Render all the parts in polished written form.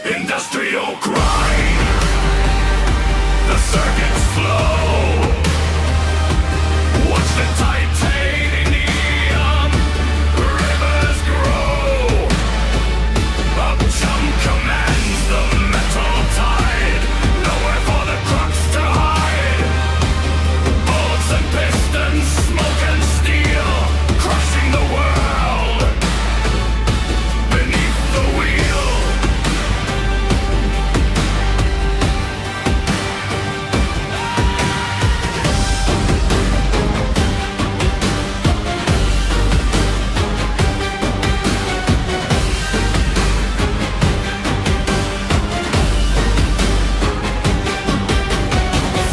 Industrial grind, the circuits flow. Watch the titanium rivers grow. Up jump commands the metal tide. Nowhere for the crux to hide. Bolts and pistons, smoke and steel, crushing the world beneath the wheel.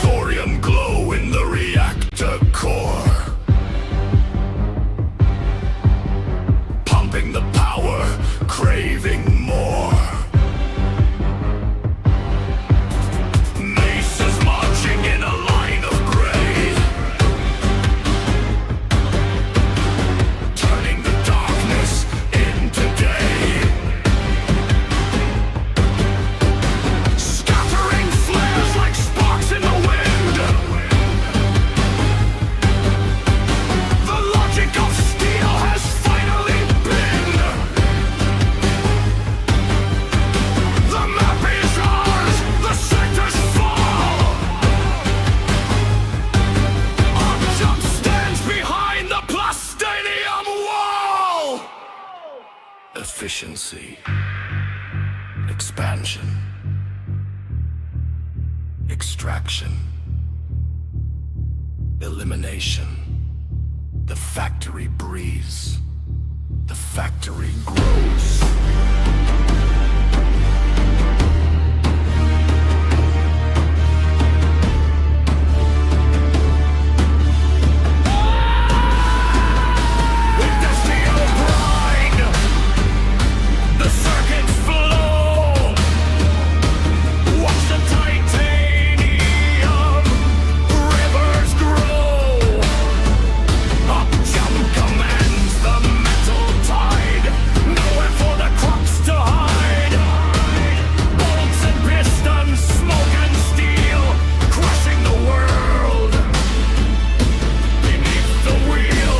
Thorium glow in the reactor core, pumping the power, craving more. Mesas marching in a line of gray, turning the darkness into day. Scattering flares like sparks in the wind. The logic of steel has finally been. The map is ours, the sectors fall. Our jump stands behind the Plastadium wall. Efficiency, expansion, extraction, elimination. The factory breathes, the factory grows. Industrial grind, the circuits flow. Watch the titanium rivers grow. Up jump commands the metal tide. Nowhere for the crux to hide. Bolts and pistons, smoke and steel, crushing the world beneath the wheel.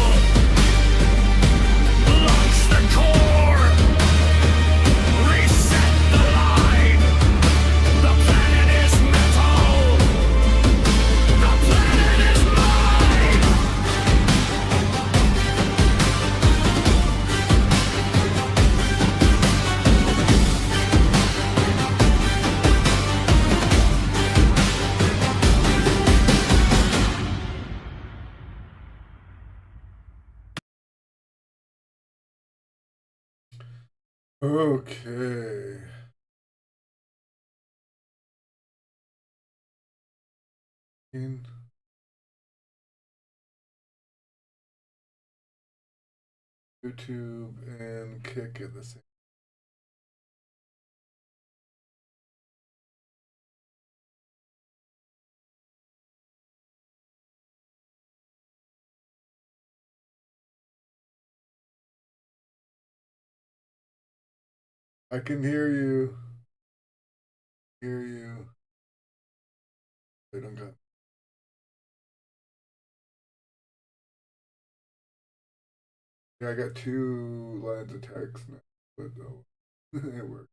Launch the core, reset the line. The planet is metal, the planet is mine. Okay. In YouTube and Kick at the same. I can hear you. Hear you. I don't got. Yeah, I got two lines of text now, but it worked.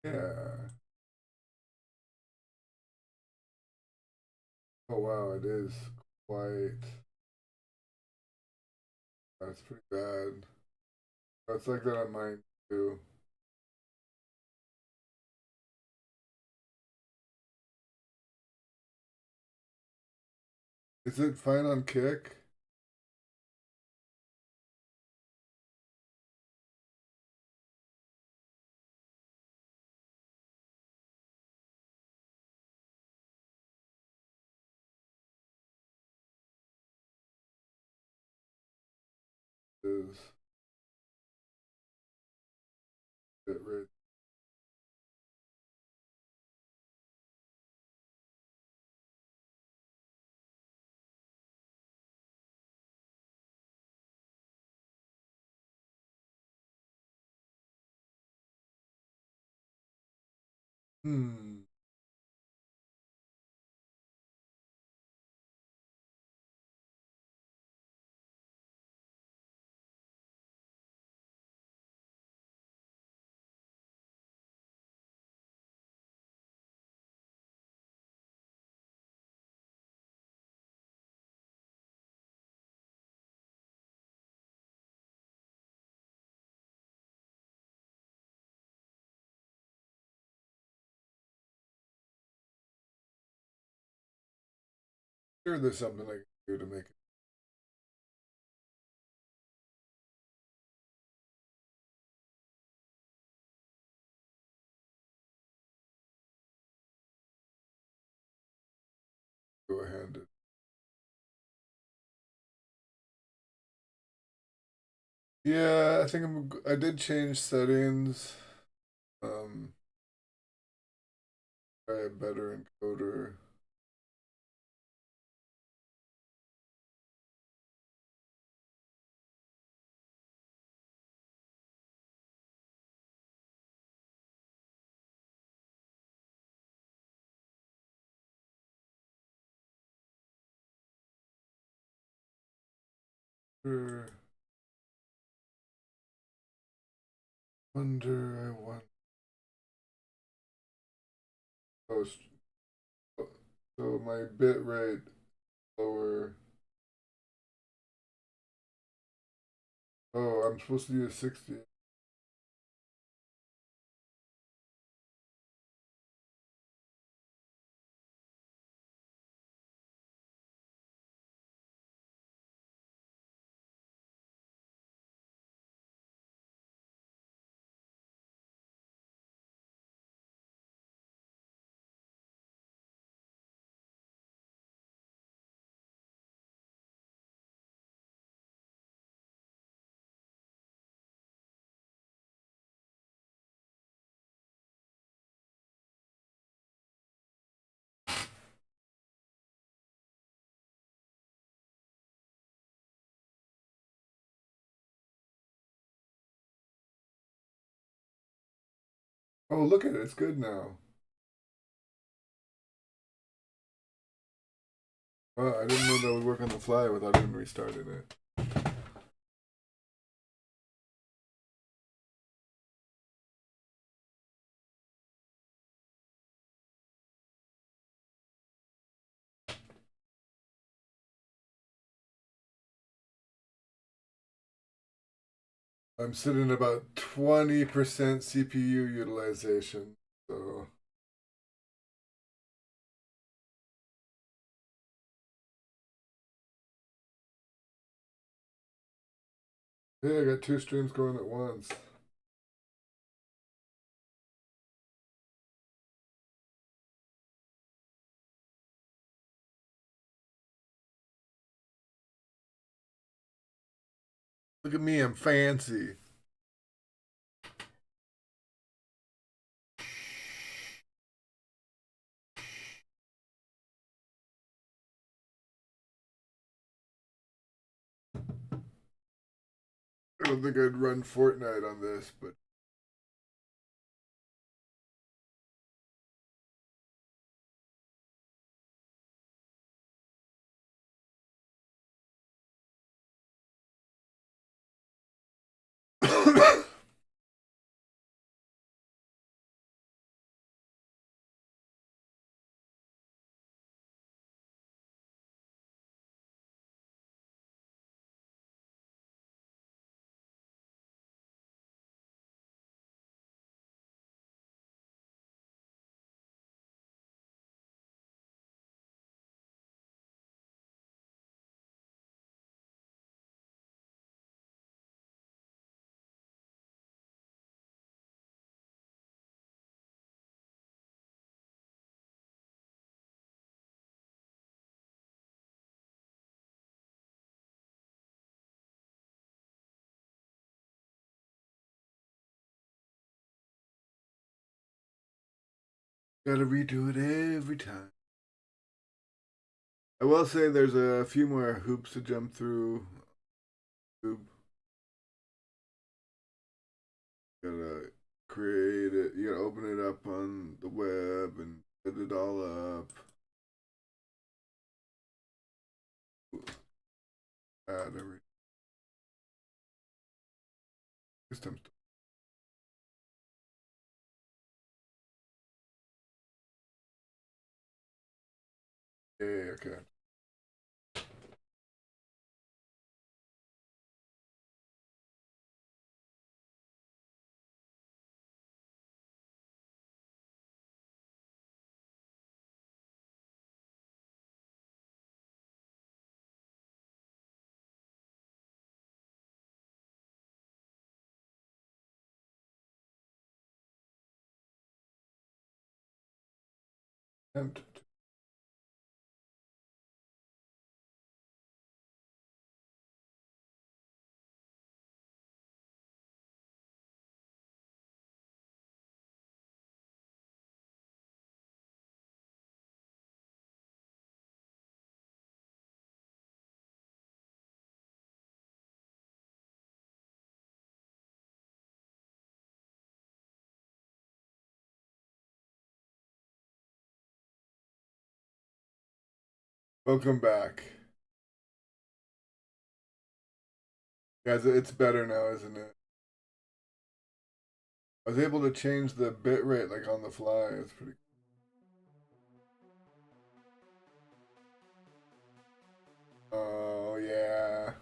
Yeah. Oh wow, it is quite. That's pretty bad. That's like that on mine too. Is it fine on Kick? Is it right? Hmm. Sure, there's something I can do to make it go ahead. Yeah, I think I did change settings. Um, try a better encoder. Sure. Wonder I want post. So my bit rate lower. Oh, I'm supposed to use 60. Oh, look at it. It's good now. Well, I didn't know that would work on the fly without even restarting it. I'm sitting about 20% CPU utilization. So, yeah, I got two streams going at once. Look at me, I'm fancy. I don't think I'd run Fortnite on this, but gotta redo it every time. I will say there's a few more hoops to jump through. Hoop. Gotta create create it. You gotta open it up on the web and set it all up. Add every system. Yeah, okay. Attempt. Welcome back. Guys, it's better now, isn't it? I was able to change the bitrate like on the fly. It's pretty. Oh yeah,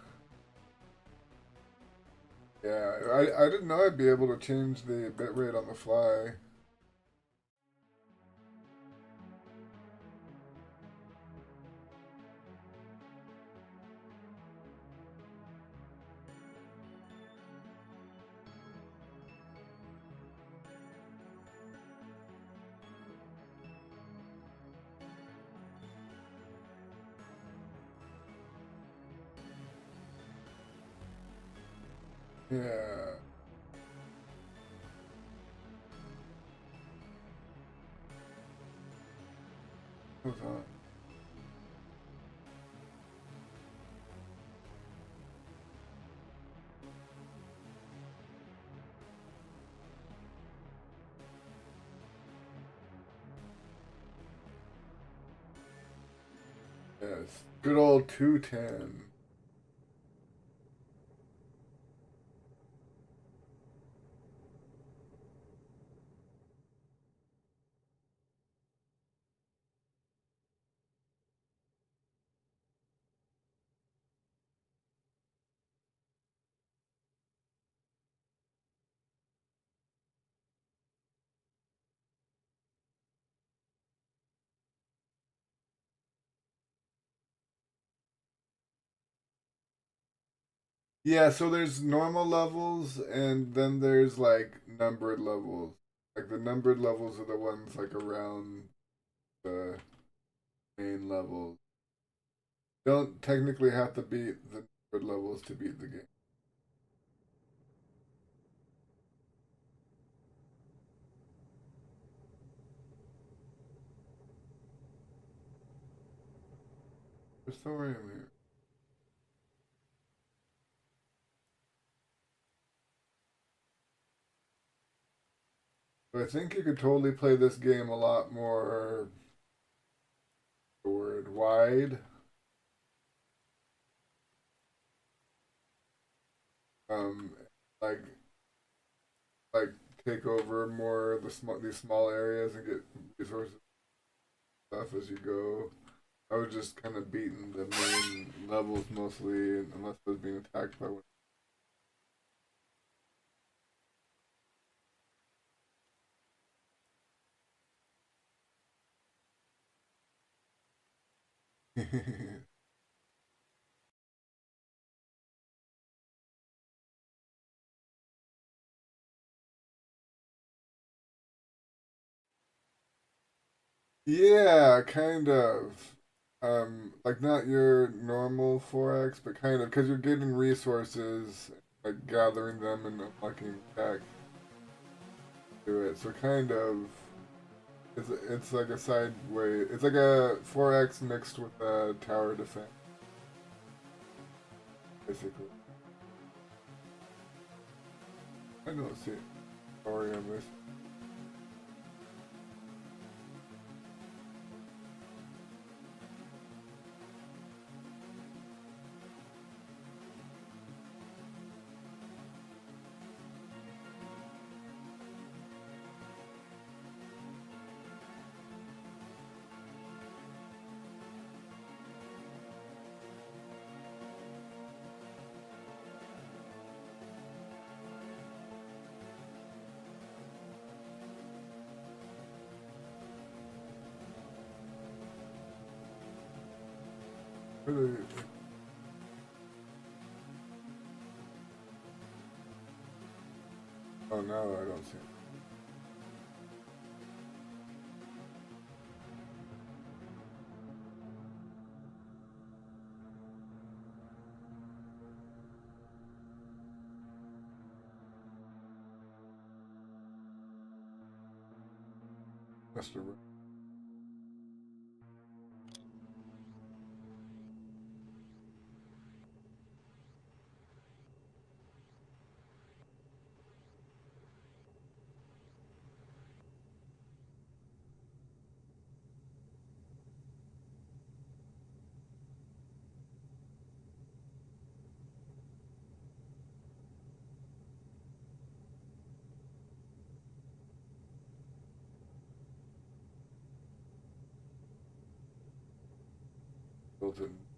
yeah. I didn't know I'd be able to change the bitrate on the fly. Yeah. Hold on. Yes. Good old 210. Yeah, so there's normal levels and then there's like numbered levels. Like the numbered levels are the ones like around the main levels. Don't technically have to beat the numbered levels to beat the game. There's thorium here. But I think you could totally play this game a lot more the word wide. Um like like take over more of these small areas and get resources and stuff as you go. I was just kind of beating the main levels mostly, unless I was being attacked by one. Yeah, kind of. Like not your normal 4X, but kind of, because you're getting resources, like gathering them and unlocking back to it. So kind of, it's like a side way. It's like a 4X mixed with a tower defense, basically. I don't see it. Sorry, I missed. Really, oh no, I don't see it. Mr. Ray. Built-in.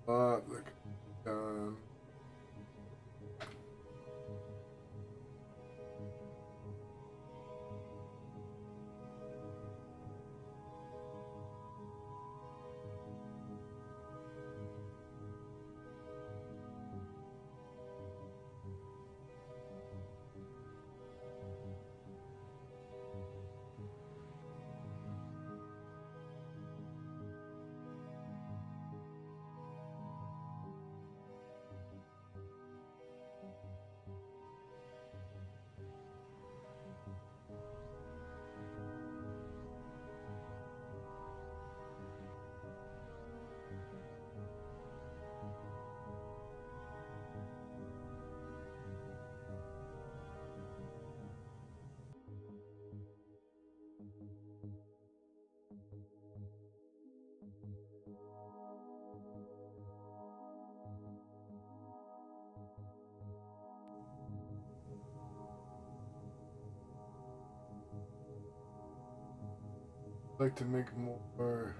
Um, look, um, like to make more.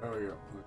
Oh yeah.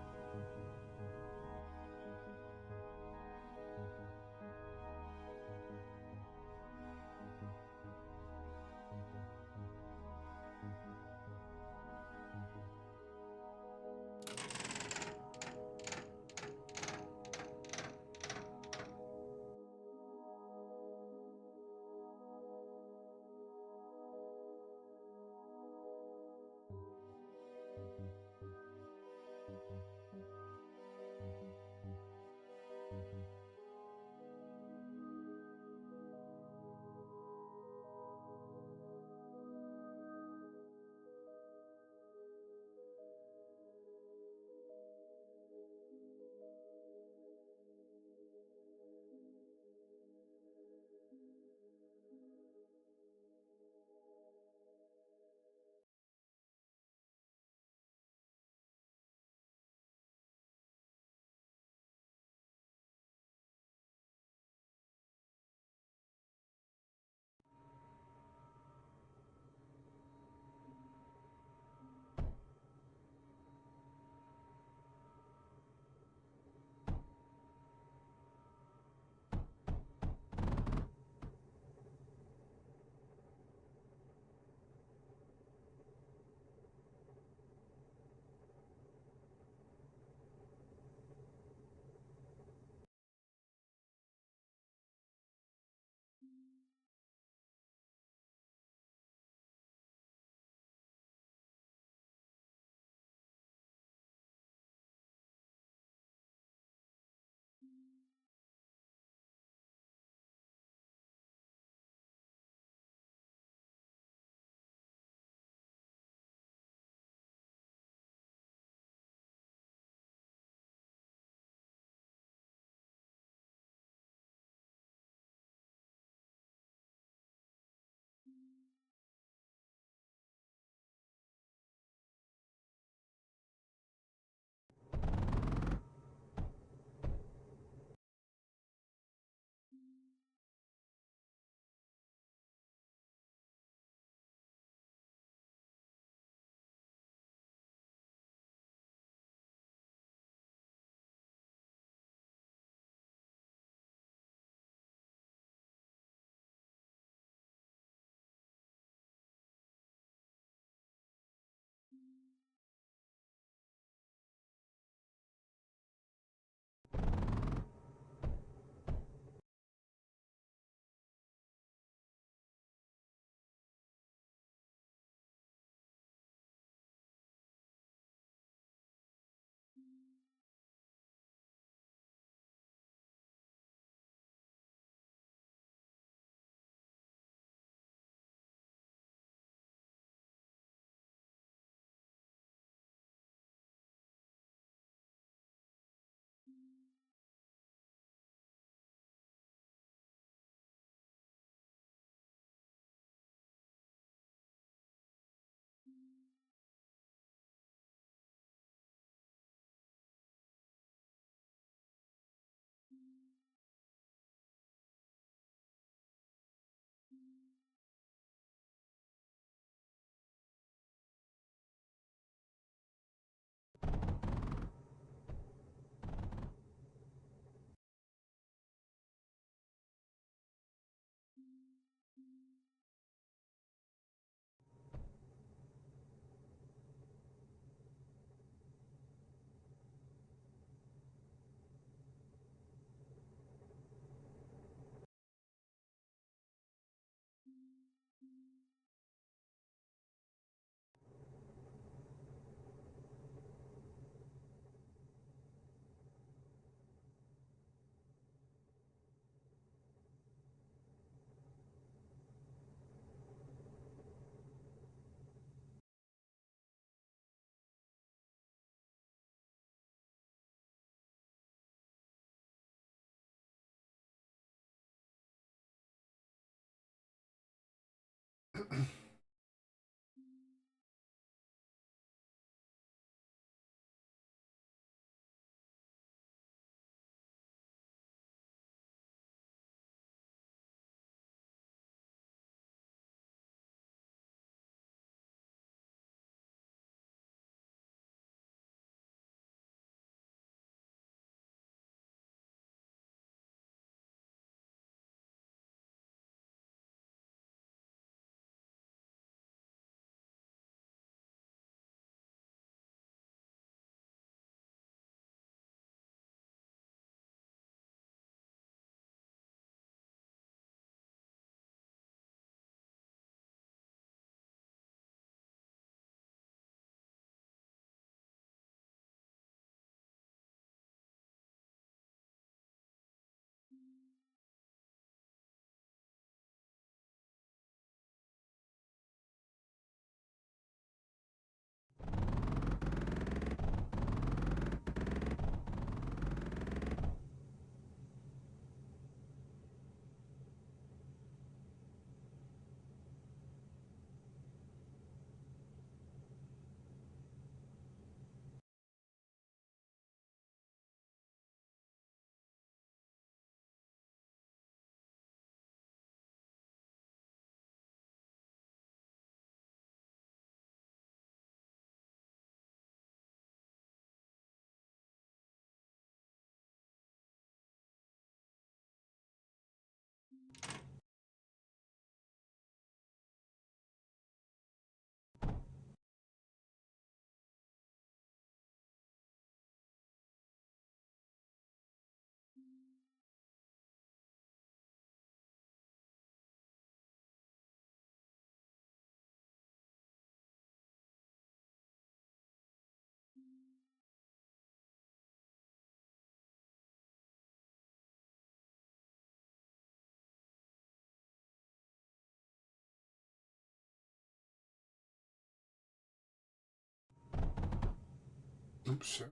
Oops, shit.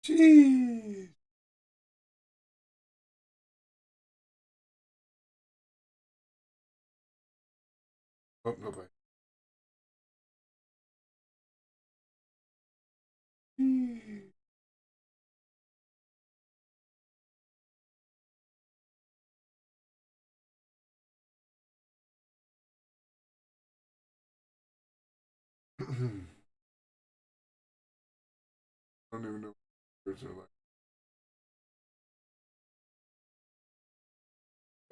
Jeez. Oh, nobody. I don't even know what words are like.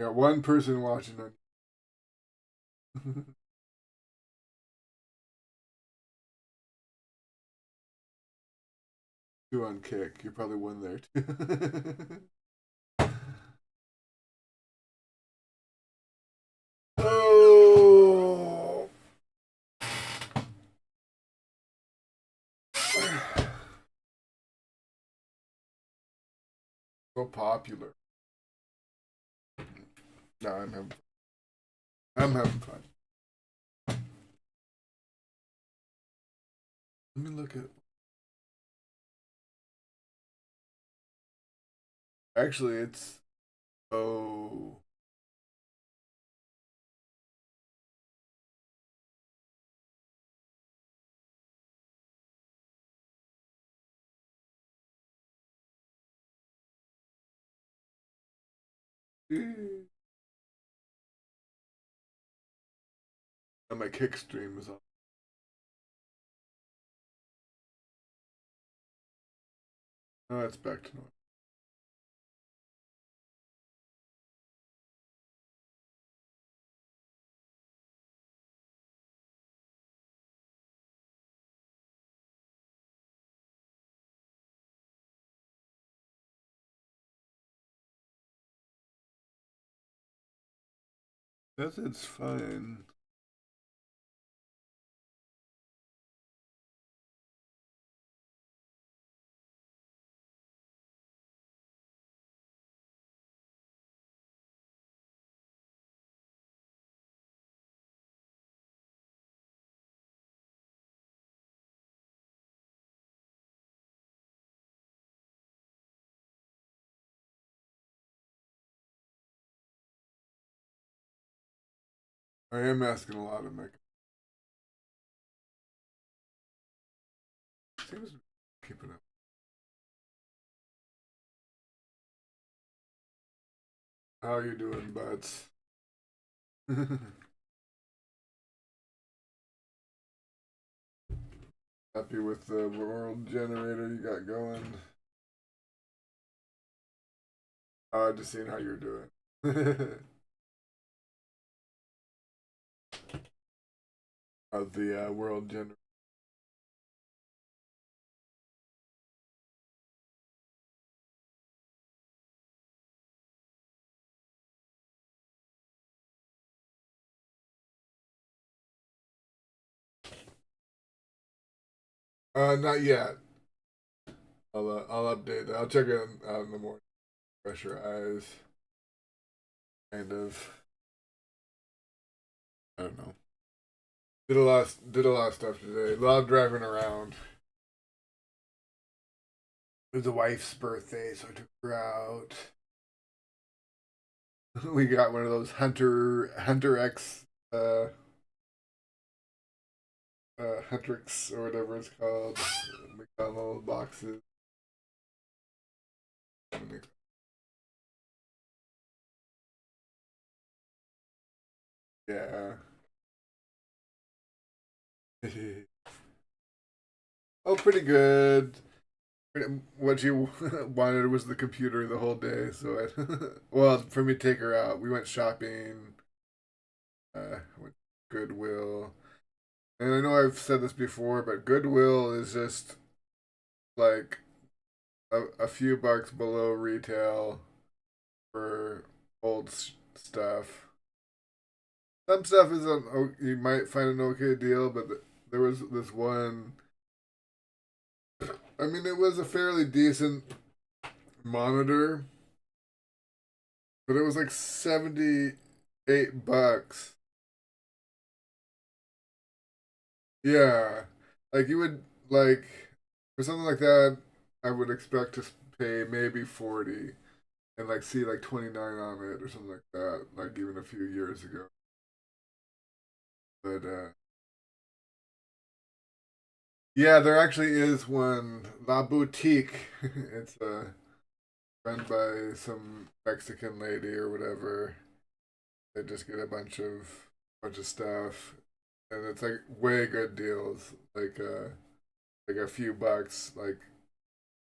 Got one person watching on. Two on kick. You probably won there too. Oh. So popular. No, I'm having fun. Let me look at. Actually, it's. Oh. And my kick stream is on. Oh, it's back to normal. It's fine. I am asking a lot of my. Seems to be keeping up. How you doing, buds? Happy with the world generator you got going? Just seeing how you're doing. Of the world generator. Not yet. I'll update that. I'll check it out in the morning. Fresh your eyes. Kind of. I don't know. Did a lot of stuff today. A lot of driving around. It was the wife's birthday, so I took her out. We got one of those Hunter X Huntrix or whatever it's called. McDonald's boxes. Yeah. Oh, pretty good. What she wanted was the computer the whole day. So, well, for me to take her out, we went shopping. Went Goodwill, and I know I've said this before, but Goodwill is just like a few bucks below retail for old stuff. Some stuff is you might find an okay deal, but there was this one. I mean, it was a fairly decent monitor, but it was like $78. Yeah, like you would like for something like that, I would expect to pay maybe 40 and like see like 29 on it or something like that, like even a few years ago. But yeah, there actually is one La Boutique. It's run by some Mexican lady or whatever. They just get a bunch of stuff, and it's like way good deals, like a few bucks, like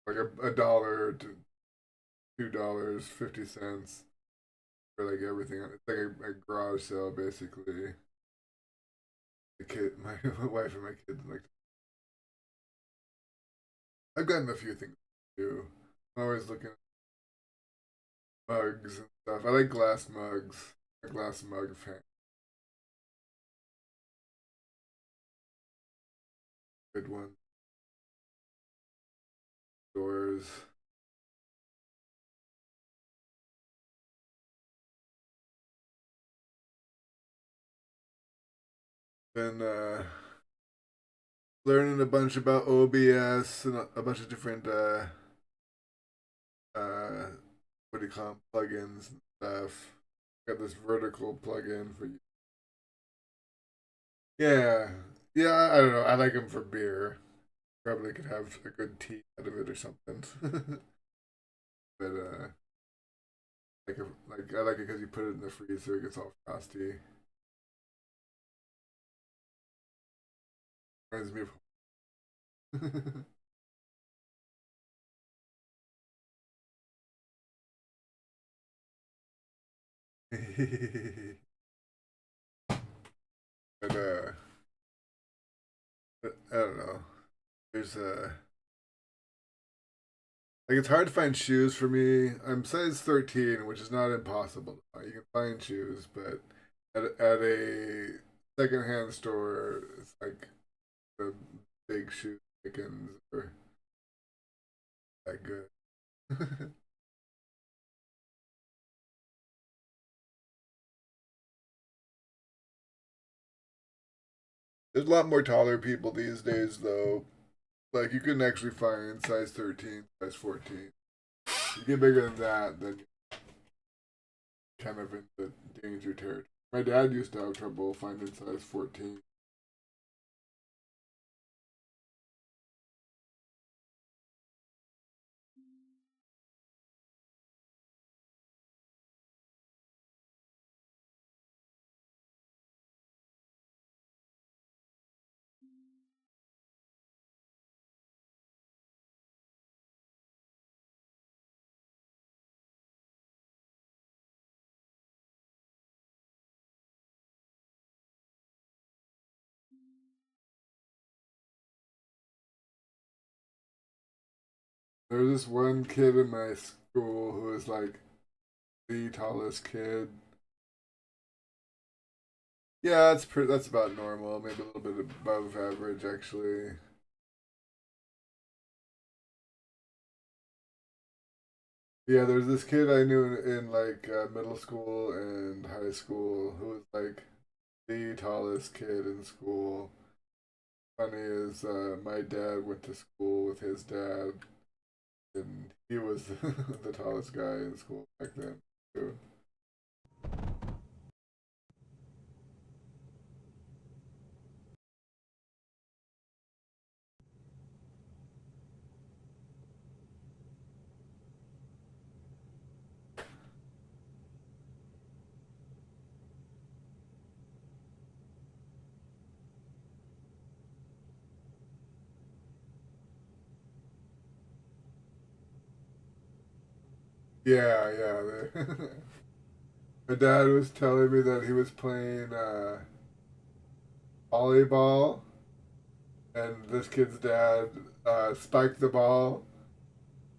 a dollar to $2.50 for like everything. It's like a garage sale basically. The kid, my wife and my kids like. I've gotten a few things to do. I'm always looking at mugs and stuff. I like glass mugs. A glass mug fan. Good one. Doors. Then learning a bunch about OBS and a bunch of different uh what do you call them, plugins and stuff. Got this vertical plugin for you. Yeah, yeah. I don't know. I like them for beer. Probably could have a good tea out of it or something. But like I like it because you put it in the freezer, it gets all frosty. Reminds me of. But I don't know. There's like it's hard to find shoes for me. I'm size 13, which is not impossible. You can find shoes, but at a secondhand store, it's like the big shoe chickens are that good. There's a lot more taller people these days, though. Like you can actually find size 13, size 14. You get bigger than that, then you're kind of in the danger territory. My dad used to have trouble finding size 14. There was this one kid in my school who was like the tallest kid. Yeah, that's about normal, maybe a little bit above average actually. Yeah, there's this kid I knew in like middle school and high school who was like the tallest kid in school. Funny is, my dad went to school with his dad, and he was the tallest guy in school back then too. Yeah, yeah. My dad was telling me that he was playing volleyball, and this kid's dad spiked the ball,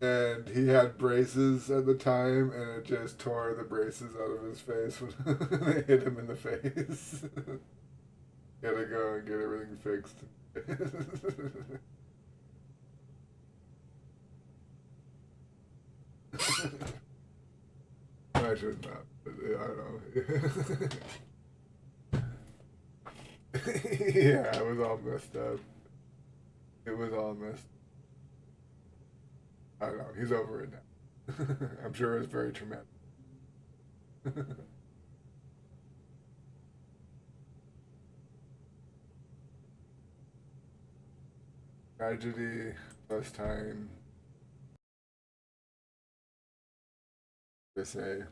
and he had braces at the time, and it just tore the braces out of his face when they hit him in the face. Gotta go and get everything fixed. I should not. I don't know. Yeah, it was all messed up. It was all messed. I don't know. He's over it now. I'm sure it was very traumatic. Tragedy plus time. To say.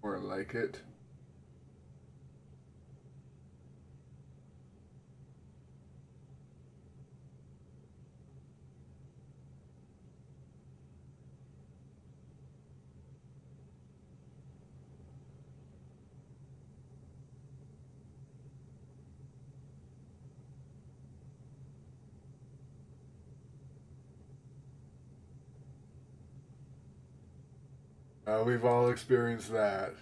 Or like it. We've all experienced that.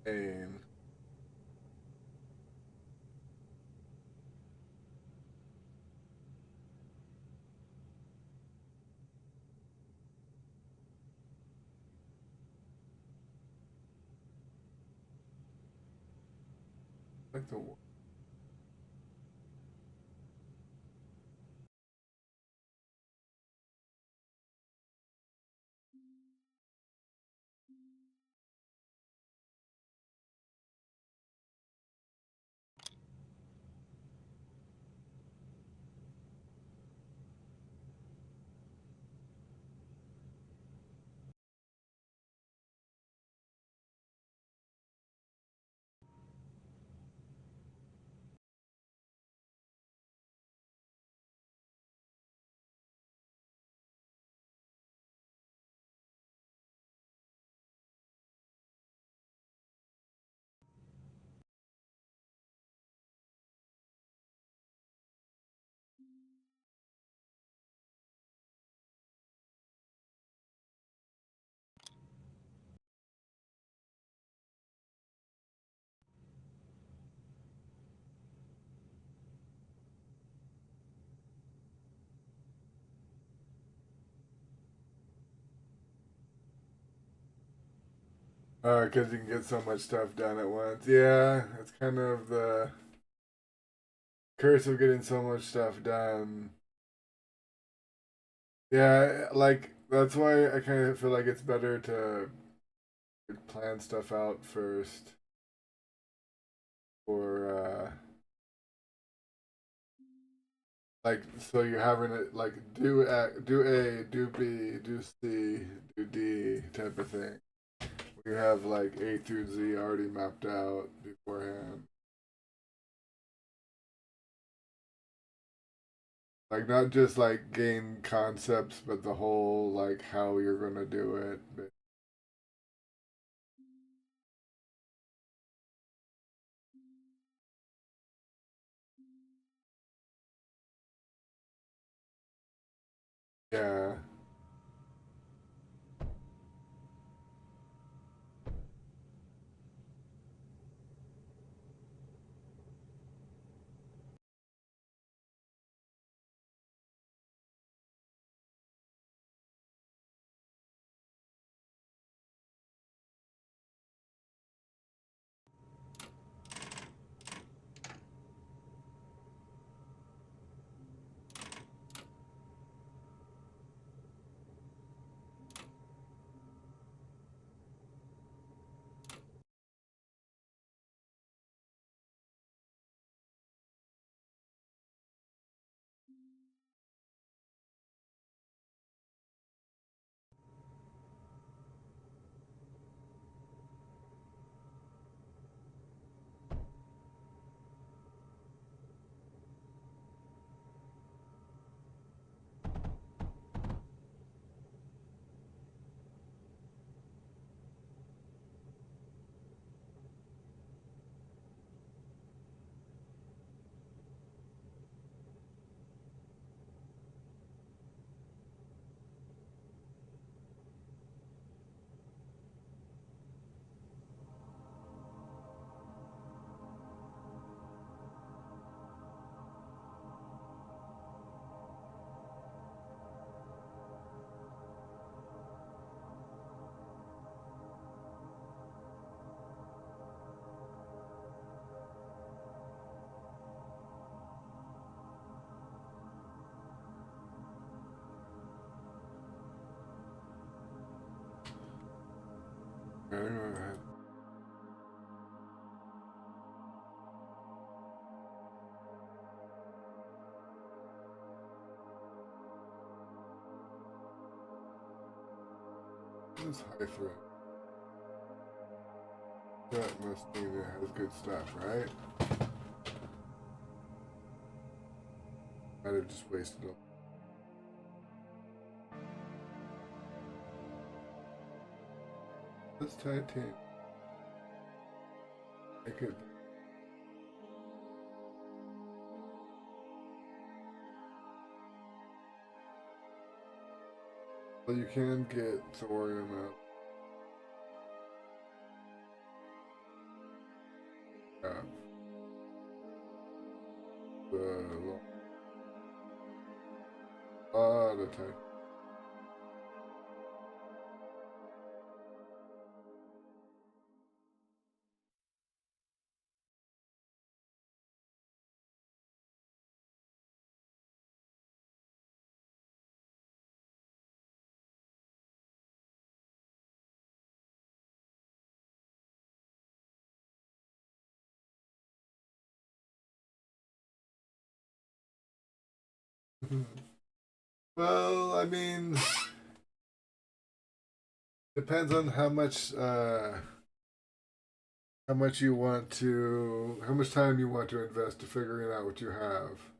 Pain. Like the because you can get so much stuff done at once. Yeah, it's kind of the curse of getting so much stuff done. Yeah, like that's why I kind of feel like it's better to plan stuff out first, or like so you're having it like do A, do B, do C, do D type of thing. We have like A through Z already mapped out beforehand. Like not just like gain concepts, but the whole like how you're gonna do it. But yeah, Anyway. This is high threat. That must mean it has good stuff, right? Might have just wasted it. This titanium. I could. Well, you can get thorium out. Yeah. A lot of time. Well, I mean, depends on how much you want to, how much time you want to invest to figuring out what you have.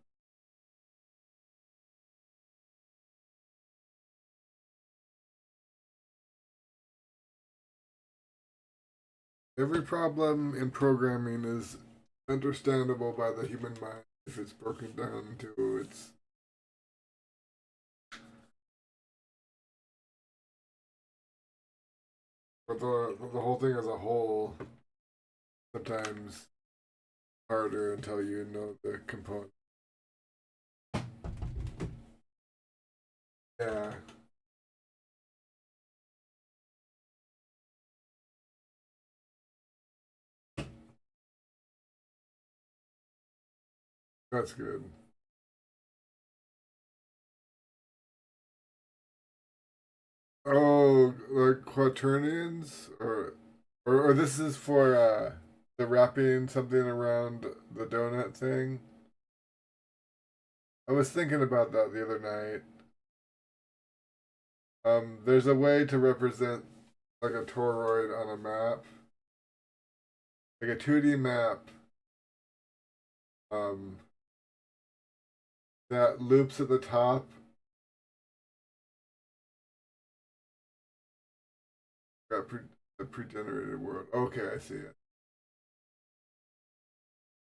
Every problem in programming is understandable by the human mind if it's broken down to its. But the whole thing as a whole, sometimes harder until you know the component. Yeah. That's good. Oh, like quaternions, or this is for the wrapping something around the donut thing. I was thinking about that the other night. There's a way to represent like a toroid on a map, like a 2D map. Um, that loops at the top. Got the pre-generated world. Okay, I see it.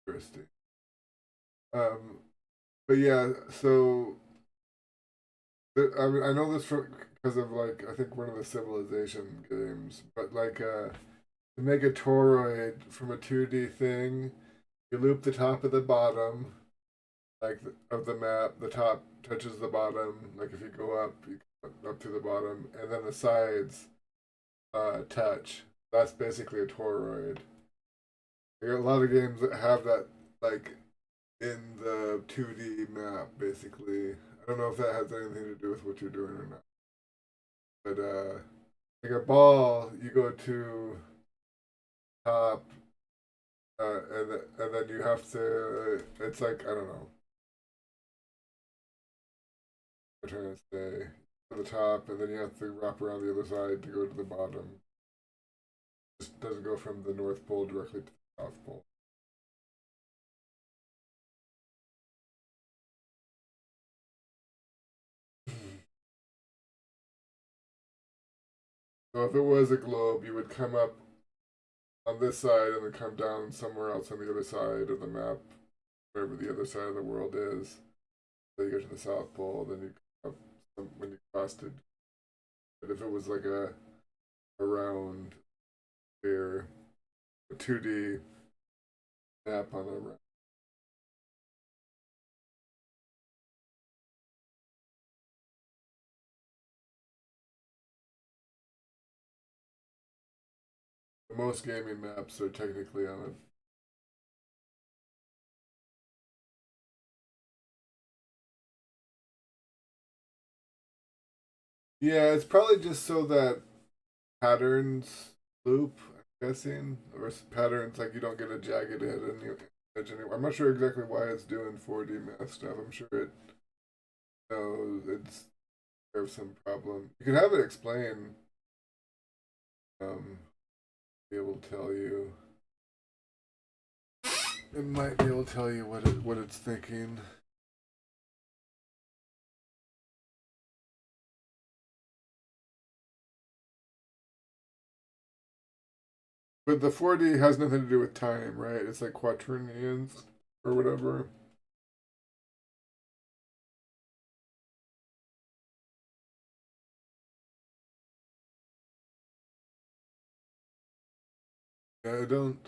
Interesting. Um, but yeah, so I mean, I know this from because of like I think one of the Civilization games, but like to make a toroid from a 2D thing, you loop the top of the bottom, like of the map. The top touches the bottom. Like if you go up, you go up to the bottom, and then the sides touch. That's basically a toroid. There are a lot of games that have that like in the 2D map, basically. I don't know if that has anything to do with what you're doing or not. But like a ball, you go to top, and then you have to. It's like I don't know. I'm trying to say to the top, and then you have to wrap around the other side to go to the bottom. It just doesn't go from the North Pole directly to the South Pole. So if it was a globe, you would come up on this side and then come down somewhere else on the other side of the map, wherever the other side of the world is. So you go to the South Pole, then you come up when you crossed it. But if it was like a round sphere, a 2D map on a round. Most gaming maps are technically on a. Yeah, it's probably just so that patterns loop, I'm guessing, or patterns, like you don't get a jagged edge anymore. I'm not sure exactly why it's doing 4D math stuff. I'm sure it knows it's there's some problem. You can have it explain, be able to tell you. It might be able to tell you what it's thinking. But the 4D has nothing to do with time, right? It's like quaternions or whatever. Yeah, I don't.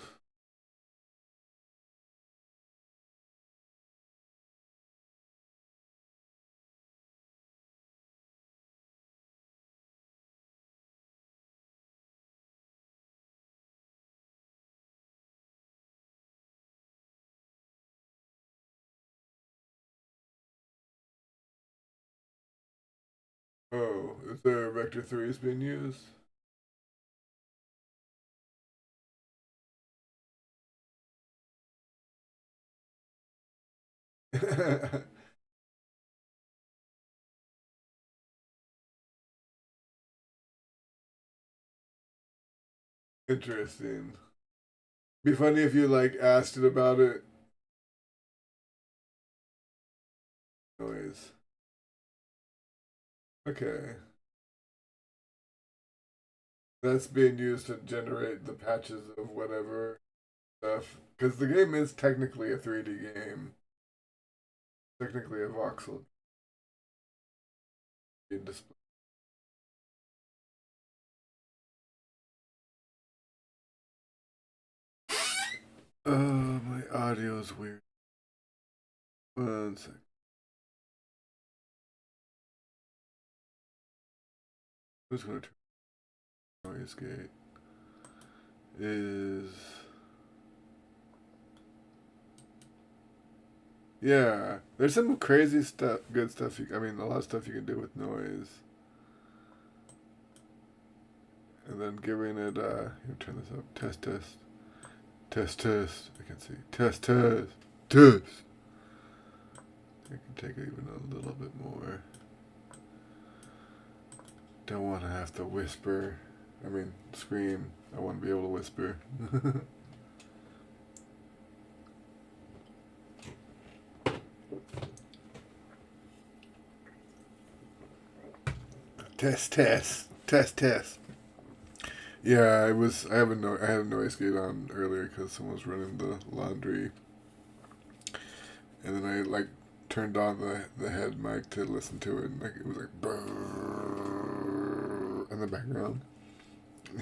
Oh, is there vector 3 is being used? Interesting. Be funny if you like asked it about it. Noise. Okay. That's being used to generate the patches of whatever stuff. Because the game is technically a 3D game. Technically a voxel display. My audio's weird. One sec. I'm just gonna turn noise gate. Is yeah. There's some crazy stuff, good stuff. I mean, a lot of stuff you can do with noise. And then giving it. Here, turn this up. Test, test, test, test. I can see. Test, test, test. I can take it even a little bit more. Don't want to have to whisper. I mean, scream. I want to be able to whisper. Test, test, test, test. Yeah, I was. I had a noise gate on earlier because someone was running the laundry, and then I like turned on the head mic to listen to it, and like it was like brrr in the background.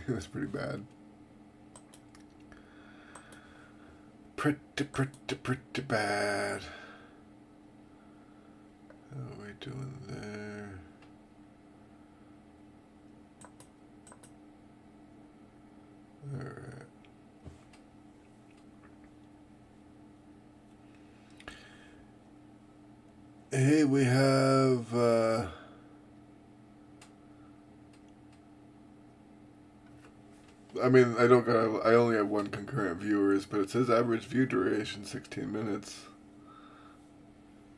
It was pretty bad. Pretty bad. How are we doing there? Alright. Hey, we have I mean, I only have one concurrent viewers, but it says average view duration 16 minutes.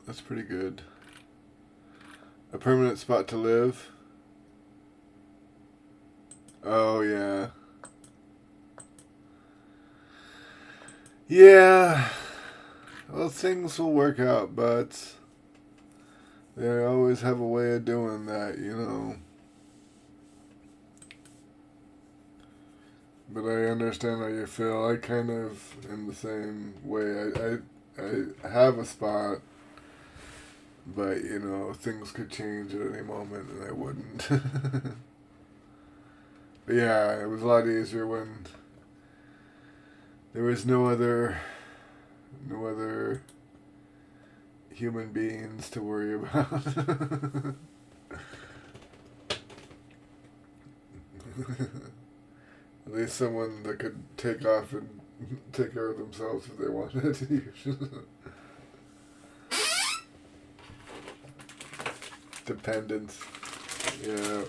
That's pretty good. A permanent spot to live. Oh, yeah. Yeah. Well, things will work out, but they always have a way of doing that, you know. But I understand how you feel. I kind of am the same way. I have a spot, but you know things could change at any moment, and I wouldn't. But yeah, it was a lot easier when there was no other human beings to worry about. At least someone that could take off and take care of themselves if they wanted to. Dependence. Yeah.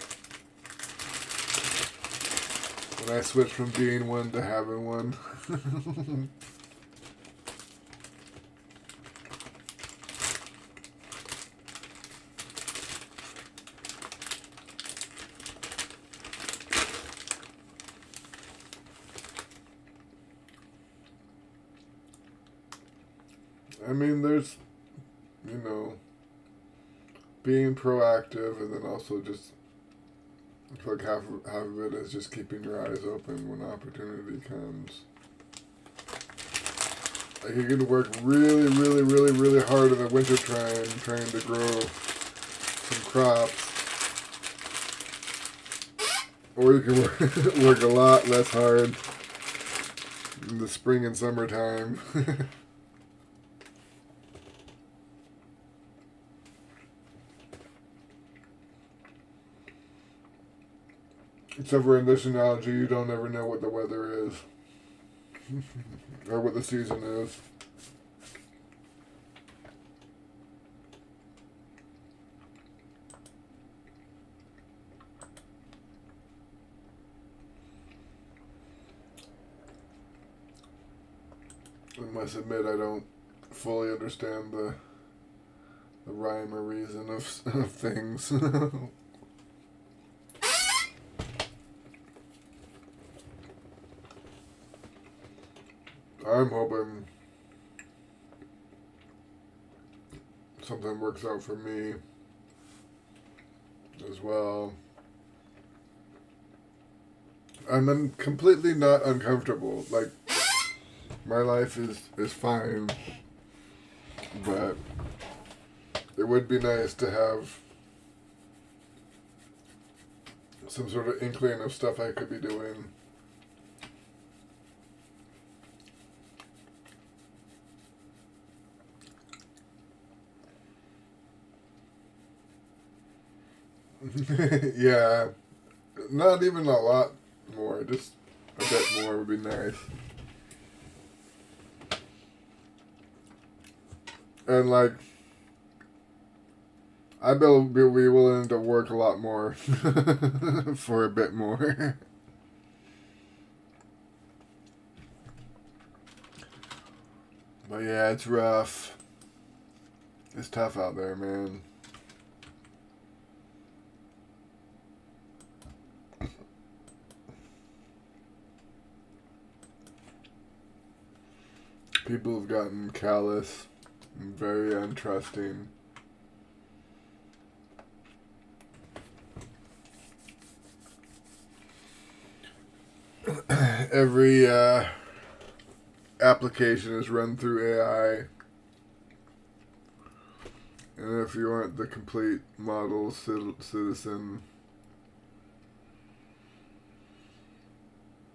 when I switched from being one to having one. I mean, there's, you know, being proactive, and then also just, I feel like half of it is just keeping your eyes open when opportunity comes. Like, you can work really, really, really, really hard in the winter trying to grow some crops. Or you can work a lot less hard in the spring and summertime. Except for in this analogy, you don't ever know what the weather is. Or what the season is. I must admit, I don't fully understand the rhyme or reason of things. I'm hoping something works out for me as well. I'm completely not uncomfortable. Like, my life is fine, but it would be nice to have some sort of inkling of stuff I could be doing. Yeah, not even a lot more, just a bit more would be nice. And like, I bet we'll be willing to work a lot more for a bit more. But yeah, it's rough. It's tough out there, man. People have gotten callous and very untrusting. Every application is run through AI. And if you aren't the complete model citizen,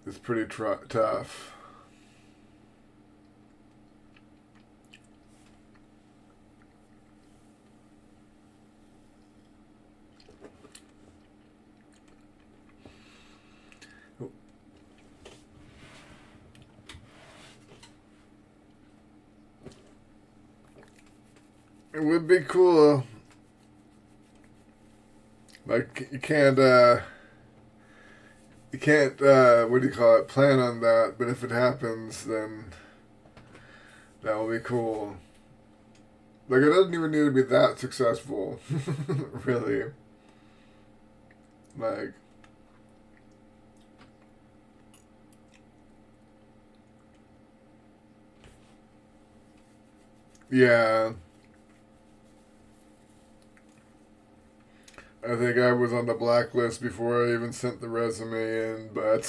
it's pretty tough. It would be cool. Like, you can't, what do you call it, plan on that, but if it happens, then that will be cool. Like, it doesn't even need to be that successful, really. Like, yeah. I think I was on the blacklist before I even sent the resume in, but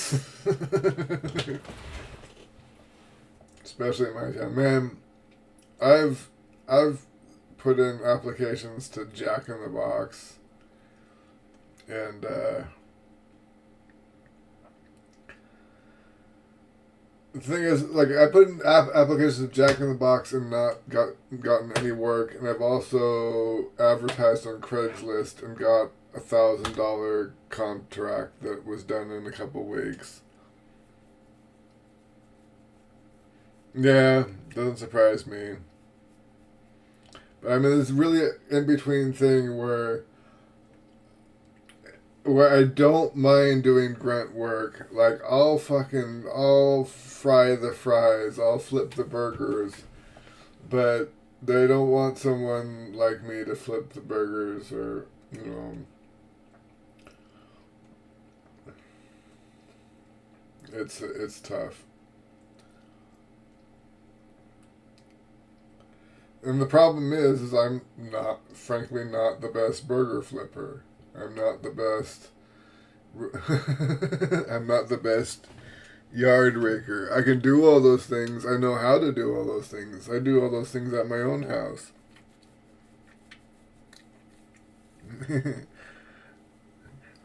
especially in my town, man. I've put in applications to Jack in the Box, and the thing is, like, I put in applications to Jack in the Box and not gotten any work, and I've also advertised on Craigslist and got $1,000 contract that was done in a couple weeks. Yeah, doesn't surprise me. But I mean, it's really an in between thing where where I don't mind doing grunt work. Like I'll fry the fries, I'll flip the burgers, but they don't want someone like me to flip the burgers or, you know. It's tough. And the problem is I'm not, frankly, not the best burger flipper. I'm not the best. I'm not the best yard raker. I can do all those things. I know how to do all those things. I do all those things at my own house.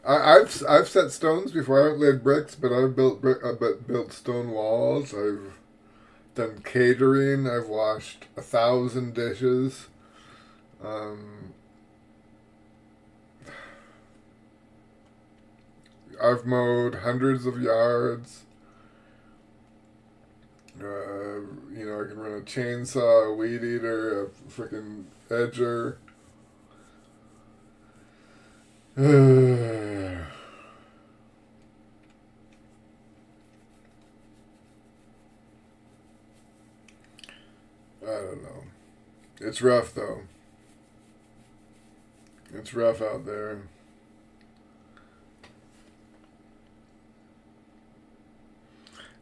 I've set stones before. I haven't laid bricks, but I've built stone walls. I've done catering. I've washed 1,000 dishes. Um, I've mowed hundreds of yards. I can run a chainsaw, a weed eater, a freaking edger. I don't know. It's rough though. It's rough out there.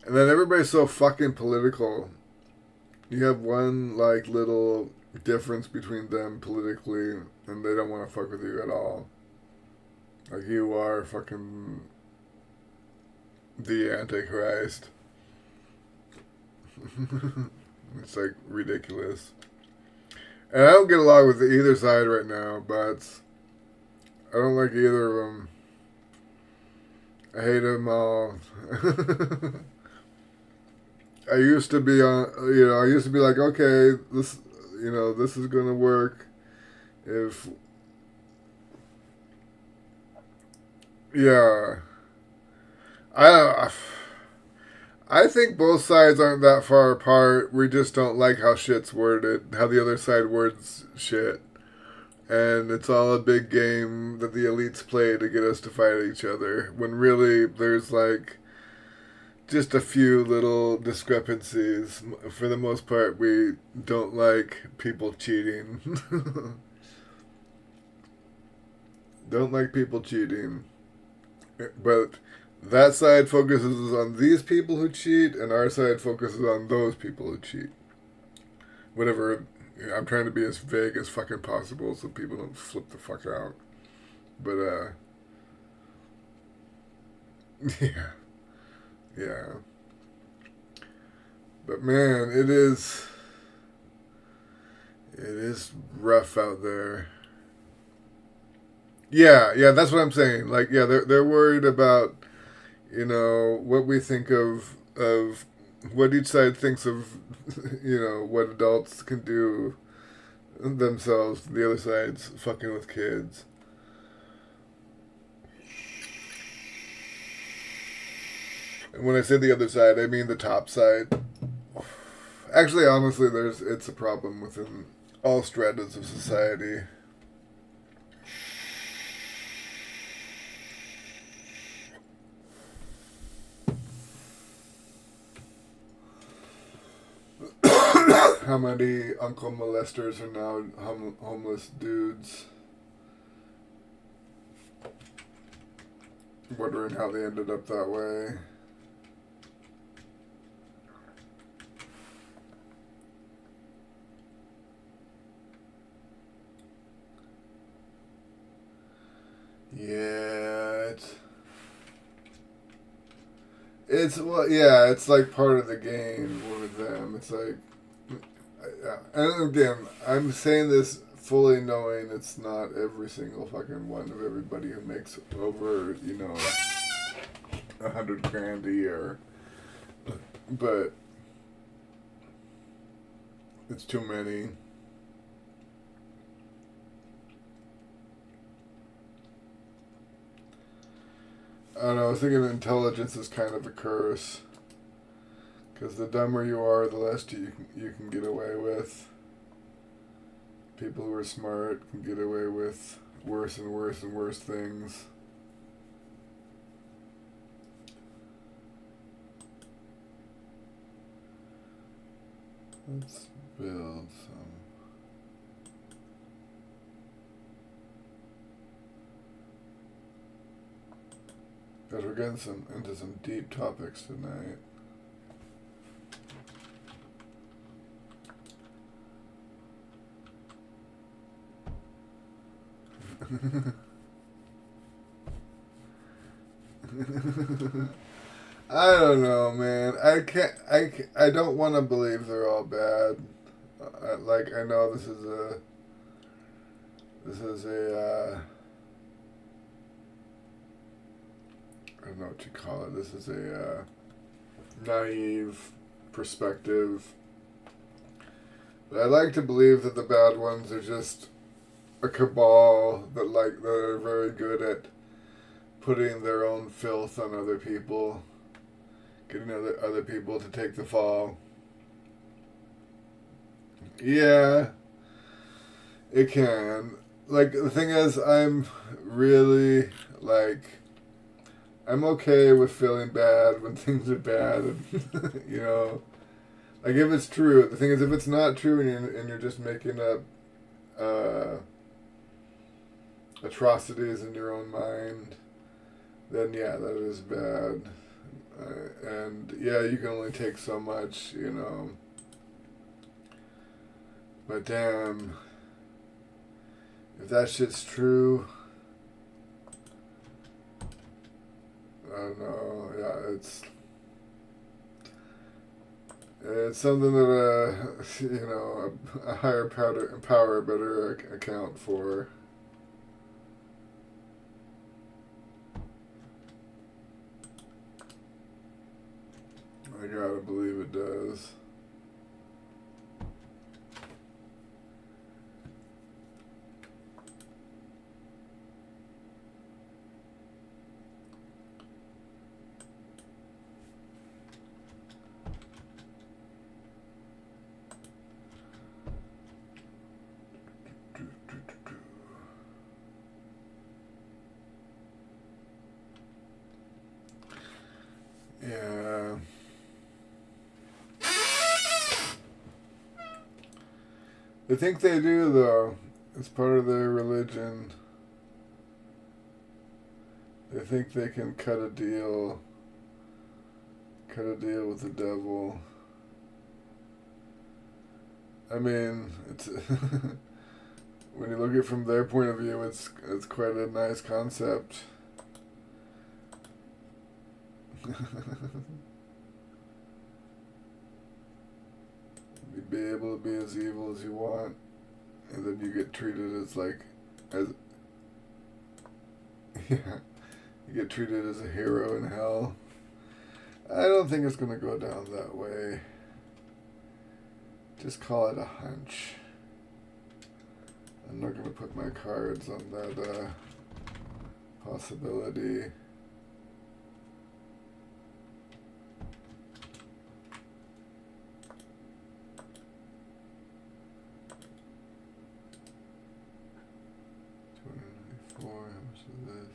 And then everybody's so fucking political. You have one like little difference between them politically, and they don't want to fuck with you at all. Like you are fucking the Antichrist. It's like ridiculous. And I don't get along with either side right now, but I don't like either of them. I hate them all. I used to be like, okay, this is gonna work. If, yeah, I think both sides aren't that far apart. We just don't like how shit's worded, how the other side words shit. And it's all a big game that the elites play to get us to fight each other. When really there's like just a few little discrepancies. For the most part, we don't like people cheating. Don't like people cheating. But that side focuses on these people who cheat, and our side focuses on those people who cheat. Whatever. I'm trying to be as vague as fucking possible so people don't flip the fuck out. But, yeah. Yeah. But man, it is rough out there. Yeah, that's what I'm saying. Like, yeah, they're worried about, what we think of what each side thinks of, what adults can do themselves. The other side's fucking with kids. And when I say the other side, I mean the top side. Actually, honestly, it's a problem within all stratas of society. How many uncle molesters are now homeless dudes? Wondering how they ended up that way. Yeah, it's like part of the game with them. It's like, and again, I'm saying this fully knowing it's not every single fucking one of everybody who makes over, $100,000 a year, but it's too many. I don't know, I was thinking intelligence is kind of a curse. Because the dumber you are, the less you can get away with. People who are smart can get away with worse and worse and worse things. Let's build some. Guys, we're getting into some deep topics tonight. I don't know, man. I don't want to believe they're all bad. Like, I know this is a I don't know what you call it. This is a naive perspective. But I like to believe that the bad ones are just a cabal that are very good at putting their own filth on other people, getting other people to take the fall. Yeah, it can. Like, the thing is, I'm really, like, I'm okay with feeling bad when things are bad, and, you know, like, if it's true. The thing is, if it's not true and you're just making up atrocities in your own mind, then yeah, that is bad. And yeah, you can only take so much, you know. But damn, if that shit's true, I don't know. Yeah, it's something that you know, a higher power better account for. I gotta believe it does. Yeah. They think they do, though. It's part of their religion. They think they can cut a deal with the devil. I mean, it's when you look at it from their point of view, it's quite a nice concept. You be able to be as evil as you want, and then you get treated as yeah, you get treated as a hero in hell. I don't think it's gonna go down that way. Just call it a hunch. I'm not gonna put my cards on that possibility. $294, how much is this?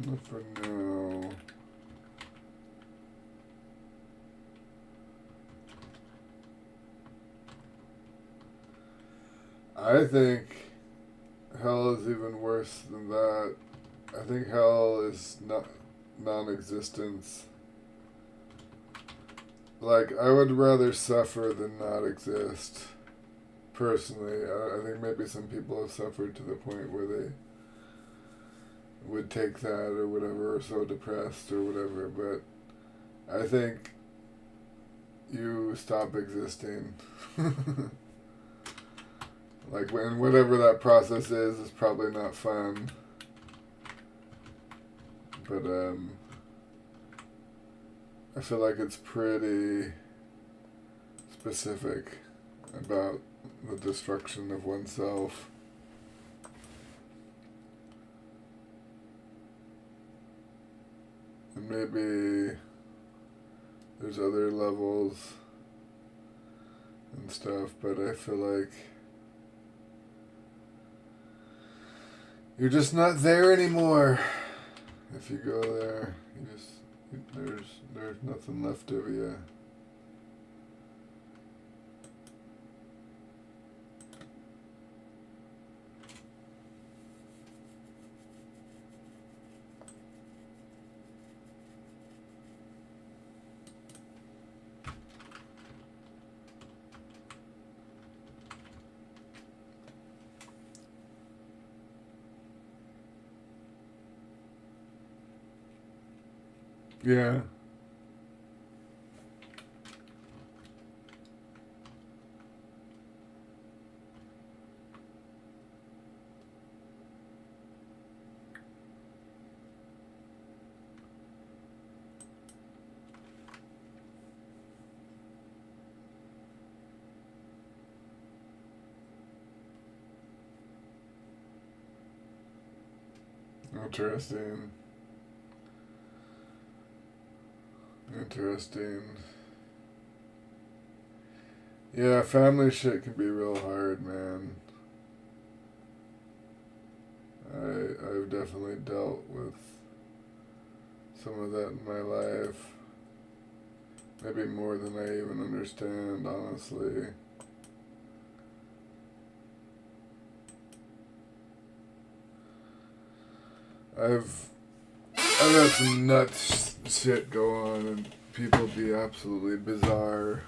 Not for now. I think hell is even worse than that. I think hell is not non-existence. Like, I would rather suffer than not exist. Personally, I think maybe some people have suffered to the point where they would take that or whatever, or so depressed or whatever, but I think you stop existing. Like, when whatever that process is probably not fun. But I feel like it's pretty specific about the destruction of oneself. 。And maybe there's other levels and stuff, but I feel like you're just not there anymore. If you go there, there's nothing left of you. Yeah. Interesting. Interesting. Yeah, family shit can be real hard, man. I've definitely dealt with some of that in my life. Maybe more than I even understand, honestly. I've had some nuts shit go on and people be absolutely bizarre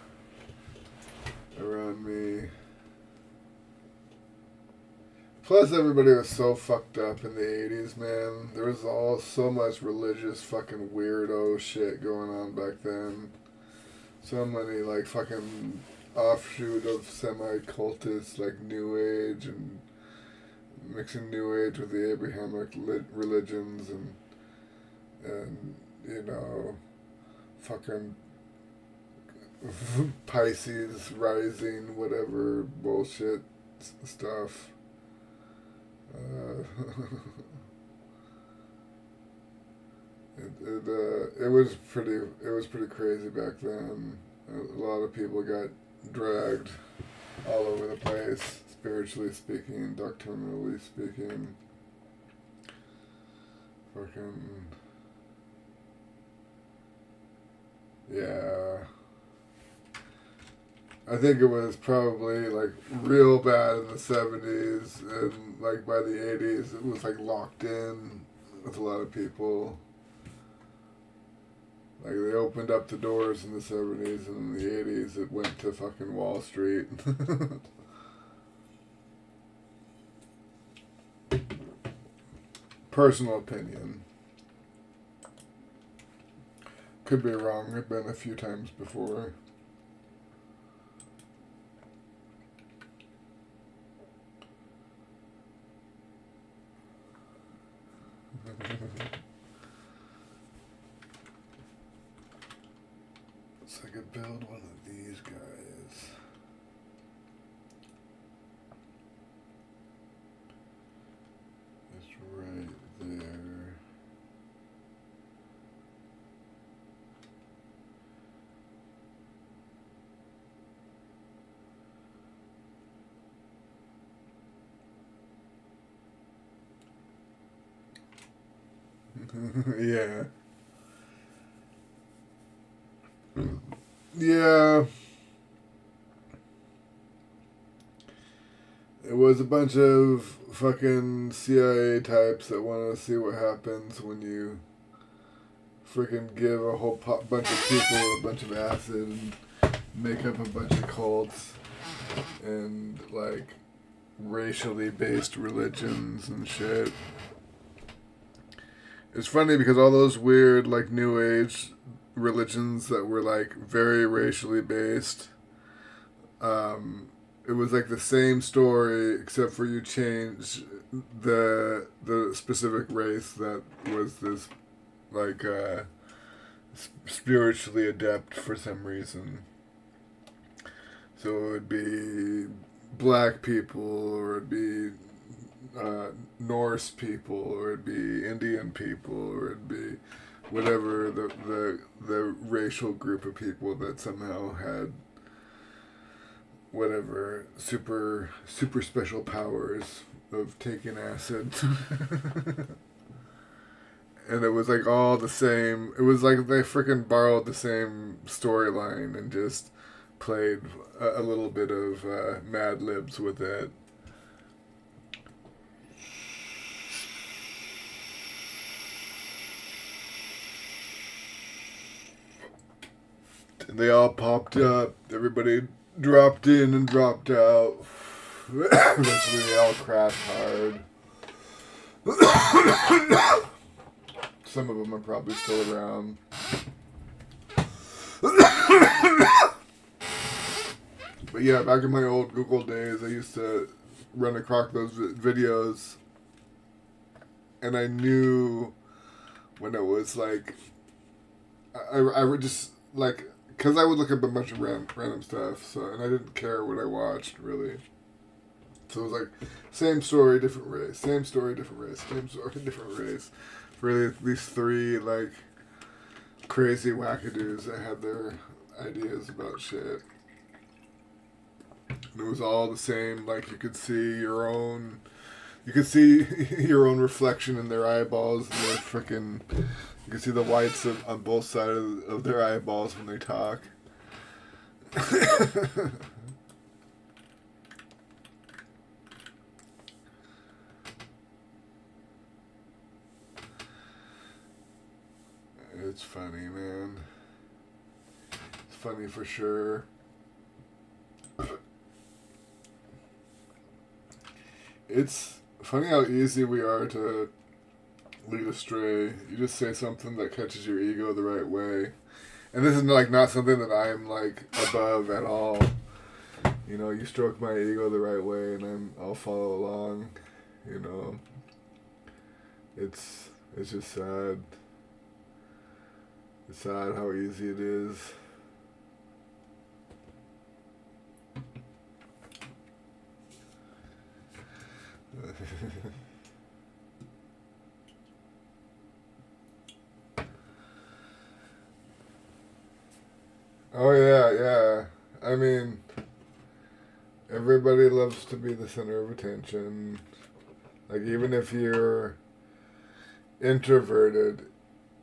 around me. Plus, everybody was so fucked up in the 80s, man. There was all so much religious fucking weirdo shit going on back then. So many, like, fucking offshoot of semi-cultists, like New Age, and mixing New Age with the Abrahamic religions, and you know, fucking Pisces rising, whatever bullshit stuff. It was pretty crazy back then. A lot of people got dragged all over the place, spiritually speaking, doctrinally speaking. Fucking yeah. I think it was probably like real bad in the 70s, and like by the 80s it was like locked in with a lot of people. Like they opened up the doors in the 70s, and in the 80s it went to fucking Wall Street. Personal opinion. Could be wrong. I've been a few times before. So I could build one of these guys. It's right there. Yeah. Yeah. It was a bunch of fucking CIA types that want to see what happens when you freaking give a whole bunch of people a bunch of acid and make up a bunch of cults and like racially based religions and shit. It's funny because all those weird like New Age religions that were like very racially based, it was like the same story except for you change the specific race that was this like spiritually adept for some reason. So it would be black people, or it'd be Norse people, or it'd be Indian people, or it'd be whatever the racial group of people that somehow had whatever super special powers of taking acid. And it was like all the same. It was like they freaking borrowed the same storyline and just played a little bit of Mad Libs with it. And they all popped up. Everybody dropped in and dropped out. Eventually they all crashed hard. Some of them are probably still around. But yeah, back in my old Google days, I used to run across those videos. And I knew when it was like... I would just, like... Because I would look up a bunch of random stuff, so, and I didn't care what I watched, really. So it was like, same story, different race. Same story, different race. Same story, different race. For these three, like, crazy wackadoos that had their ideas about shit. And it was all the same, like, you could see your own reflection in their eyeballs, and their freaking... You can see the whites on both sides of their eyeballs when they talk. It's funny, man. It's funny for sure. It's funny how easy we are to lead astray. You just say something that catches your ego the right way. And this is like not something that I'm like above at all. You know, you stroke my ego the right way and I'll follow along. You know. It's just sad. It's sad how easy it is. Oh yeah. I mean, everybody loves to be the center of attention. Like, even if you're introverted,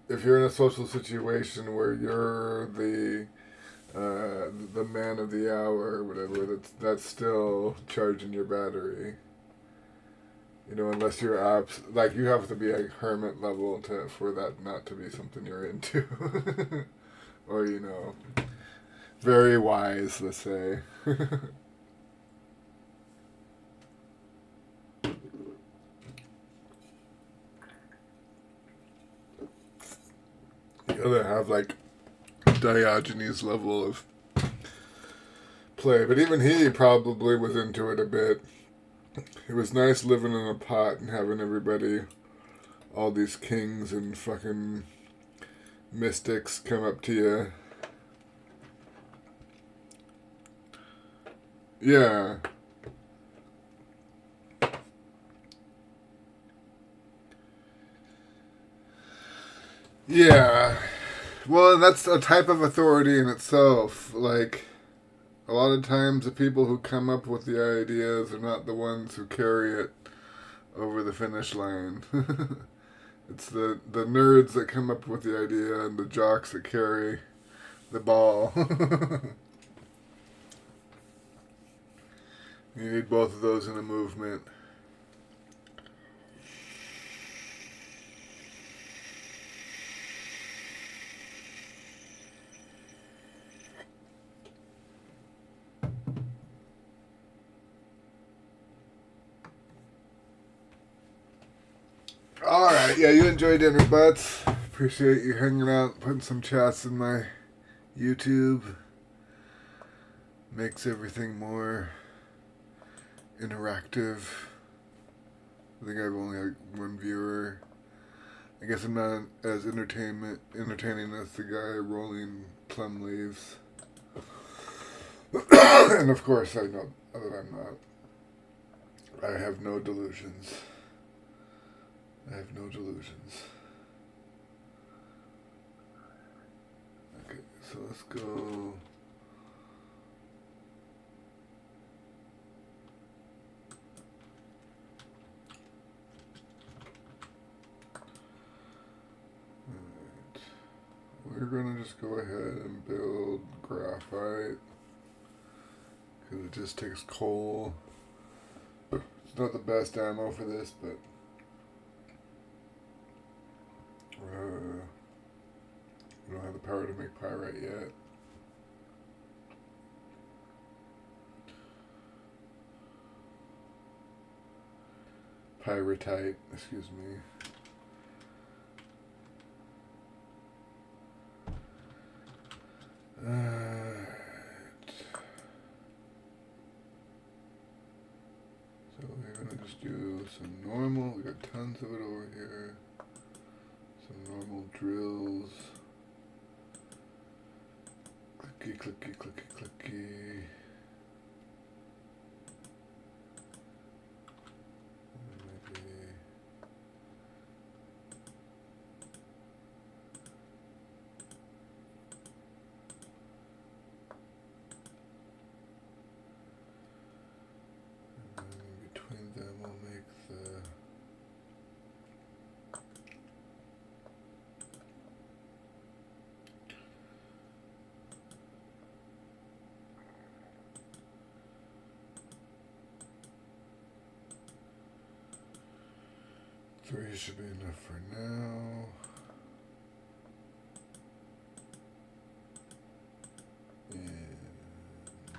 if you're in a social situation where you're the man of the hour or whatever, that's still charging your battery. You know, unless you're like, you have to be a hermit level for that not to be something you're into. Or, you know, very wise, let's say. You gotta have, like, Diogenes level of play. But even he probably was into it a bit. It was nice living in a pot and having everybody, all these kings and fucking mystics come up to you. Yeah. Yeah. Well, that's a type of authority in itself. Like, a lot of times the people who come up with the ideas are not the ones who carry it over the finish line. It's the nerds that come up with the idea and the jocks that carry the ball. You need both of those in a movement. Alright, yeah, you enjoy dinner, butts. Appreciate you hanging out, putting some chats in my YouTube. Makes everything more interactive. I think I've only had one viewer. I guess I'm not as entertaining as the guy rolling plum leaves. And of course I know that I'm not. I have no delusions. I have no delusions. so let's go. We're gonna just go ahead and build graphite because it just takes coal. It's not the best ammo for this, but we don't have the power to make pyrite yet. Pyrite, excuse me. So we're gonna just do some normal. We got tons of it over here. Some normal drills. Clicky, clicky, clicky, clicky. Maybe. And then between them we'll make the three should be enough for now. And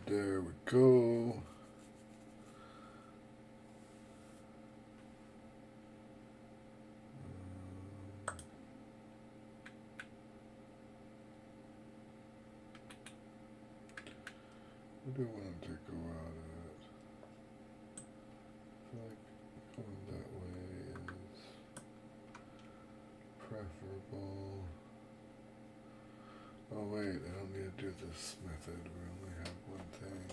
there we go. What do I want to go out at? I feel like going that way is preferable. Oh wait, I don't need to do this method. We only have one thing.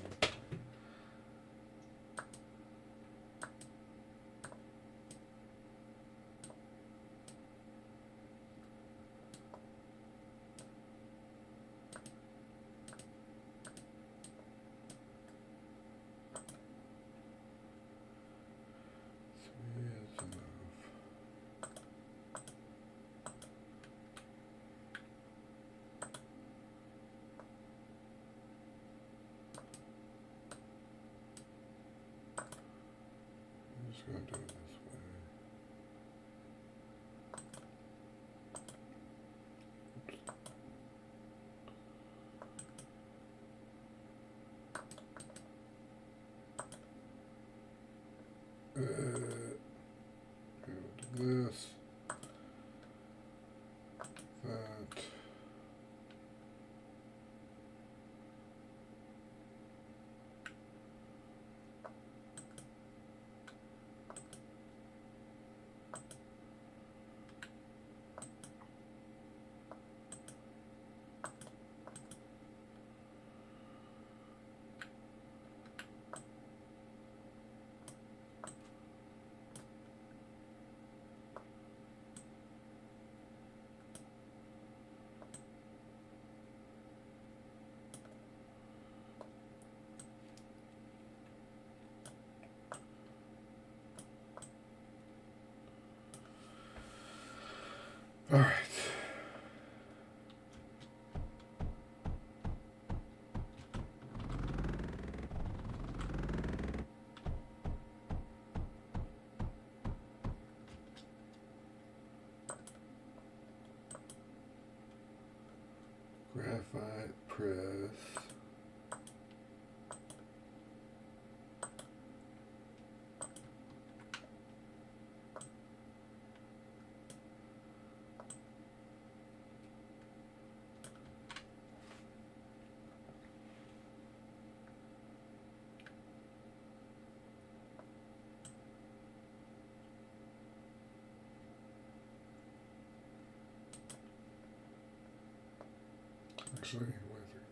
Three is enough. I'm just going to do it this way. Go to this, that. All right. Graphite press. Actually, wait a second.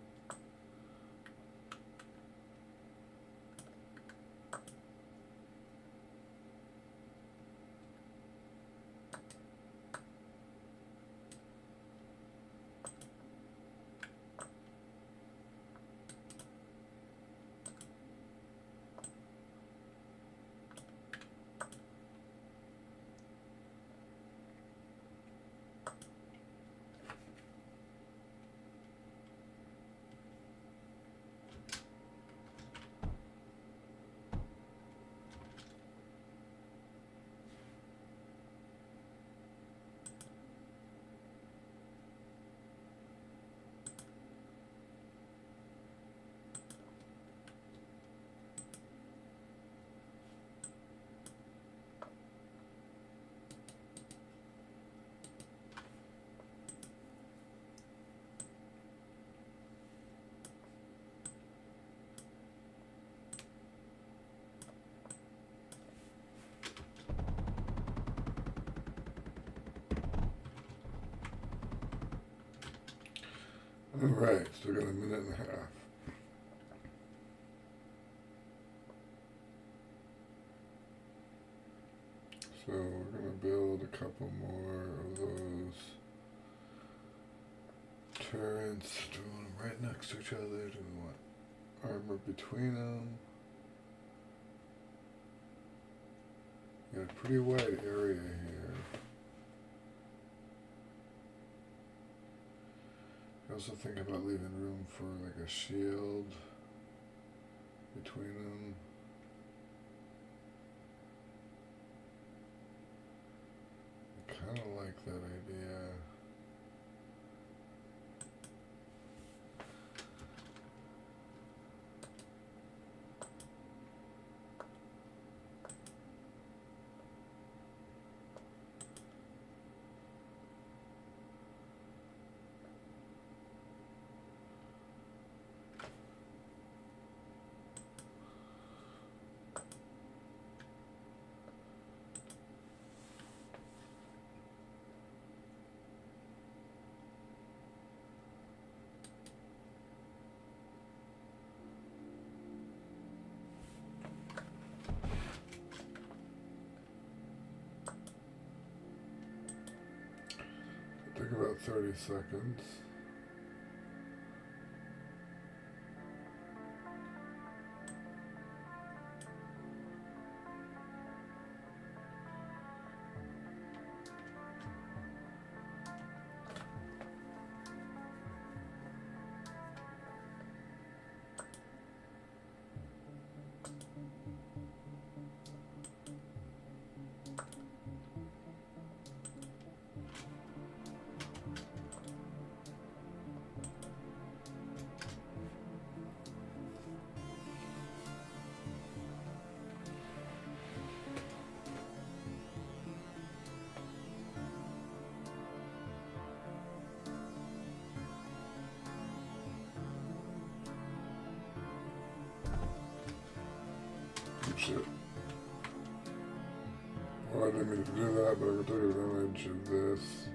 Alright, still got a minute and a half. So we're gonna build a couple more of those turrets. Do we want them right next to each other? Do we want armor between them? Got a pretty wide area here. I also think about leaving room for like a shield between them. I kind of like that idea. Take about 30 seconds. Shit. Well, I didn't mean to do that, but I can take advantage of this.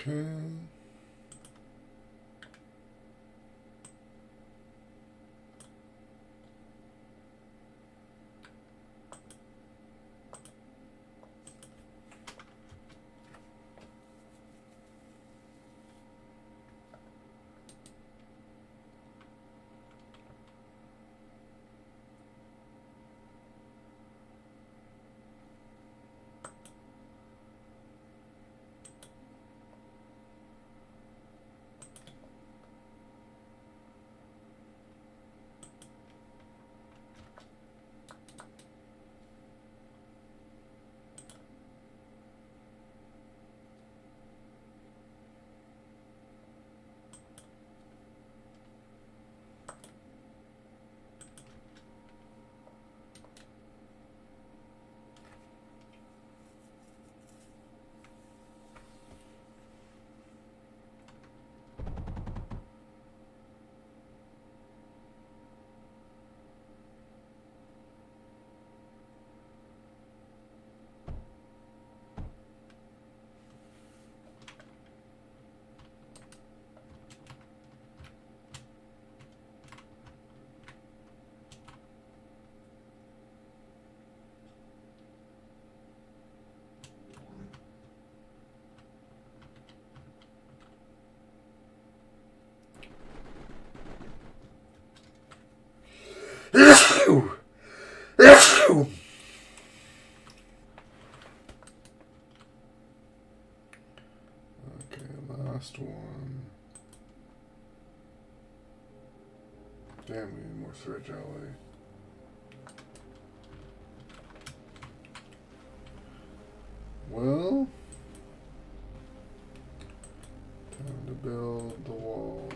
Okay. Okay, last one. Damn, we need more switch jelly. Well, time to build the walls.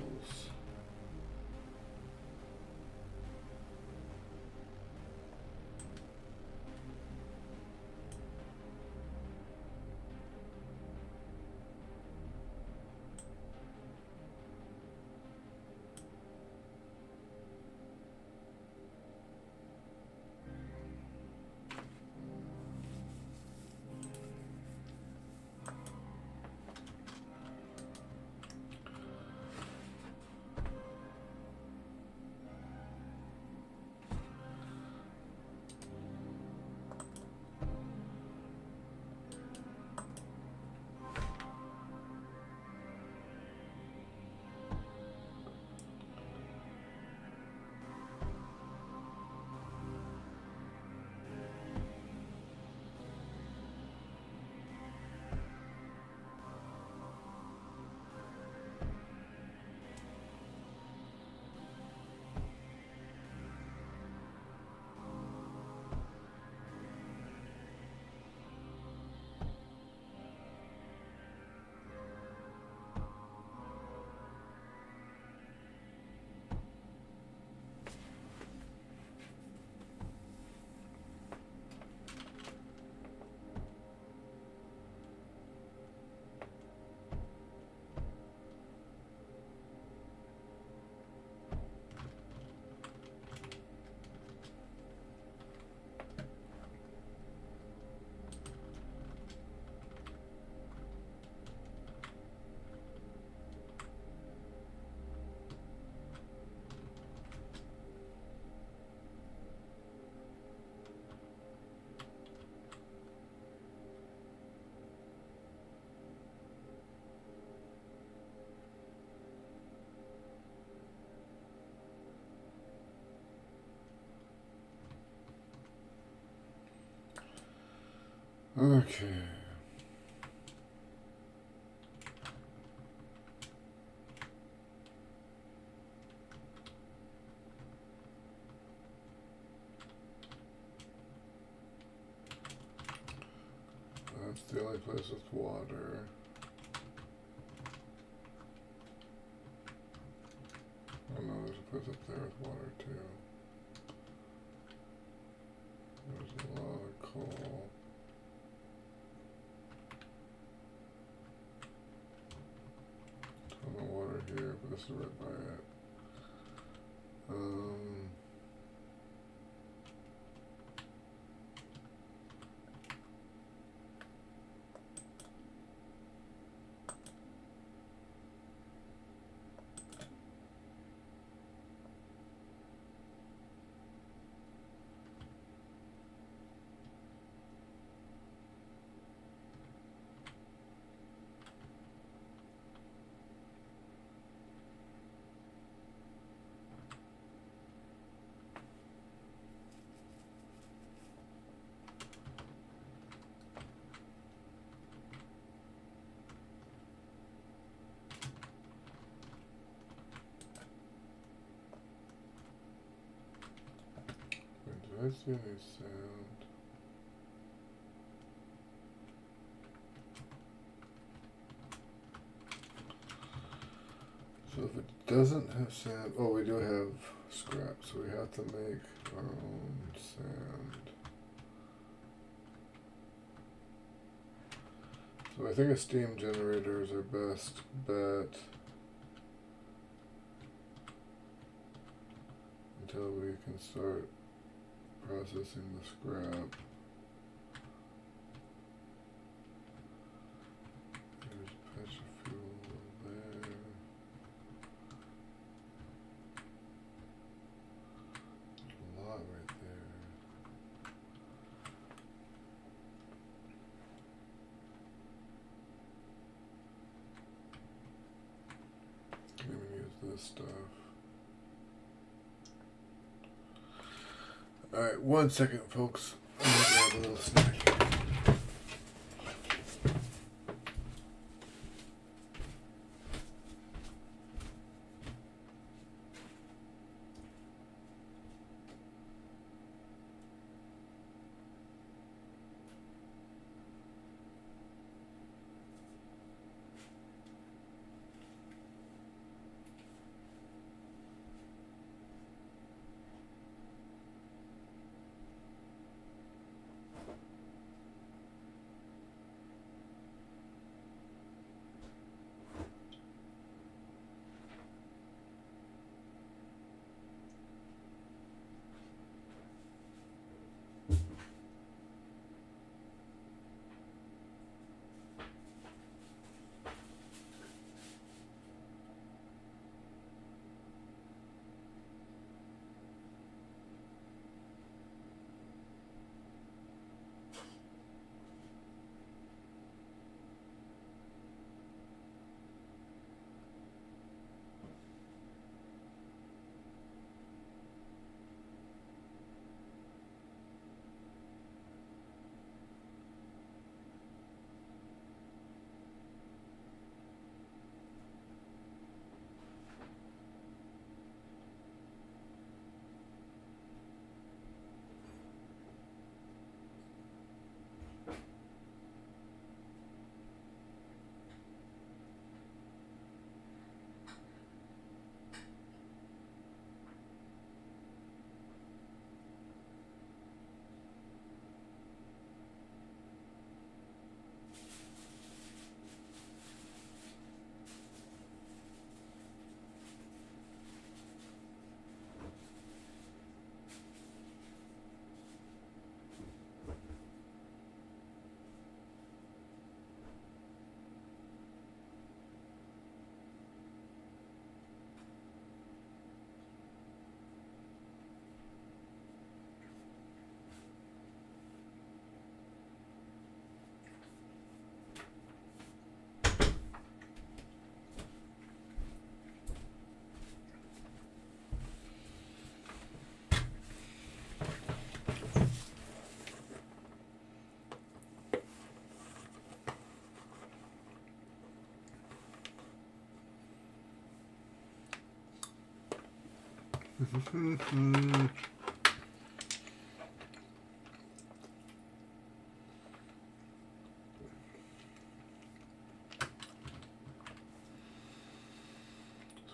Okay. That's the only place with water. Oh no, there's a place up there with water too. There's a lot of coal. Ton of water here, but this is right by it. I see any sound? So if it doesn't have sand, oh, we do have scrap, so we have to make our own sand. So I think a steam generator is our best bet until we can start processing the scrap. There's a patch of fuel there. A lot right there. Can't even use this stuff. Alright, 1 second, folks. I'm gonna grab a little snack. So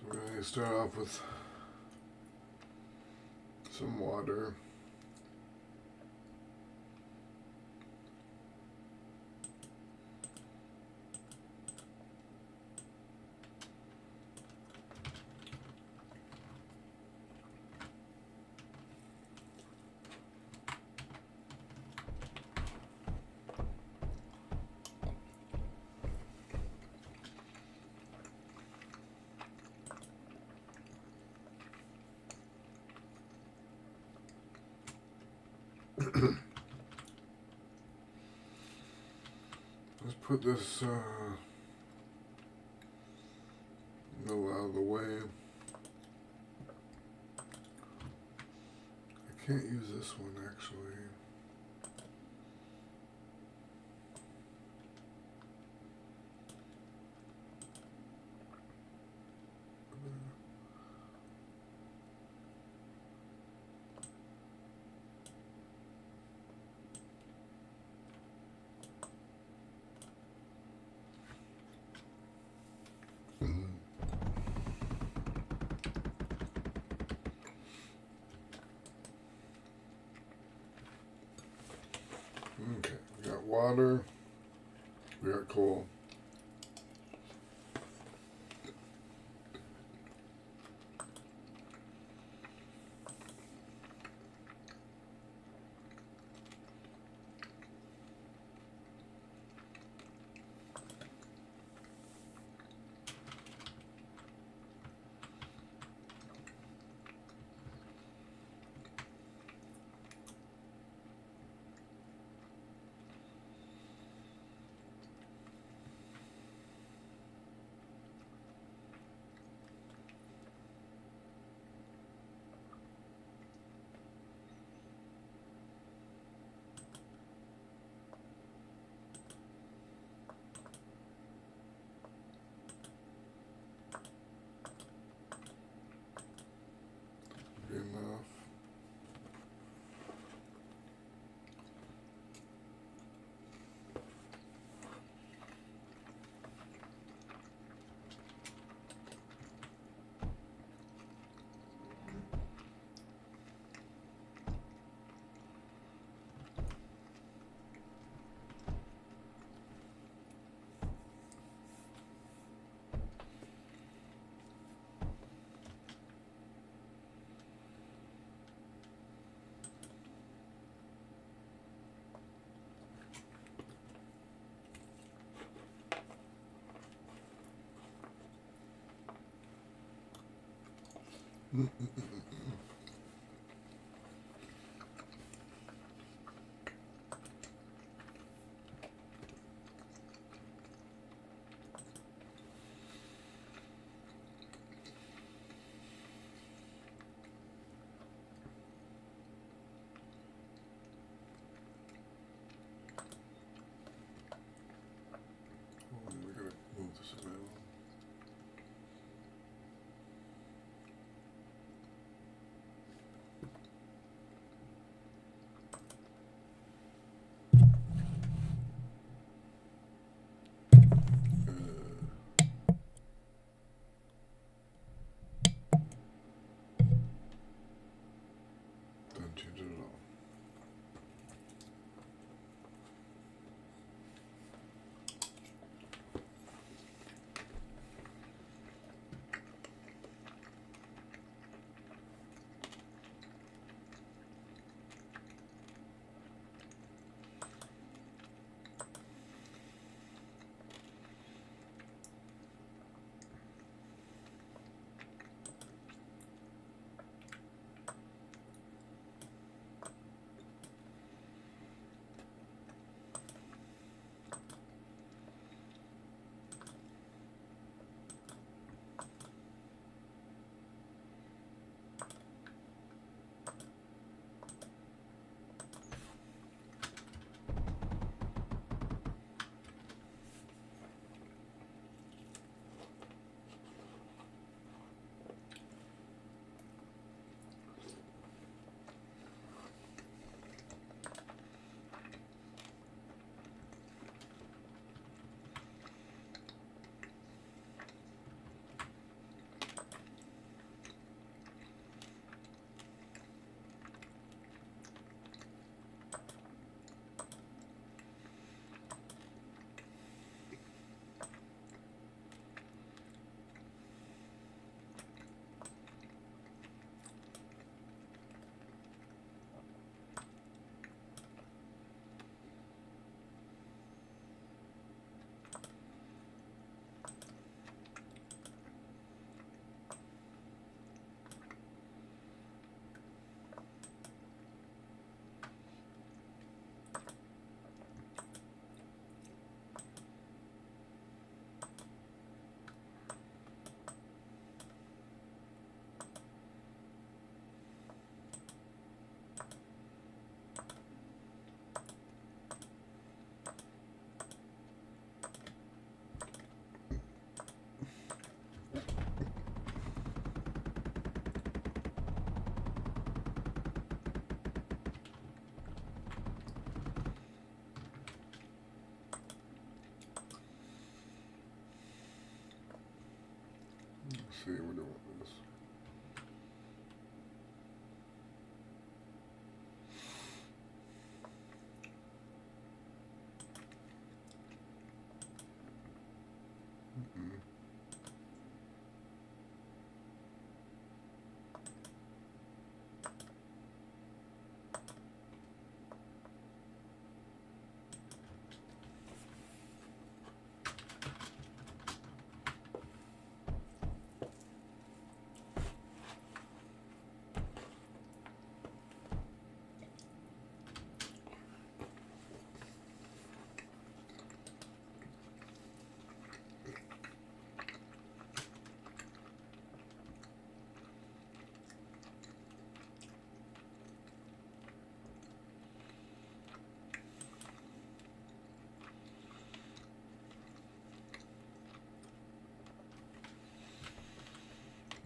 we're going to start off with some water. Let's put this mill out of the way. I can't use this one actually. water. We got coal. Enough. We gotta move this around.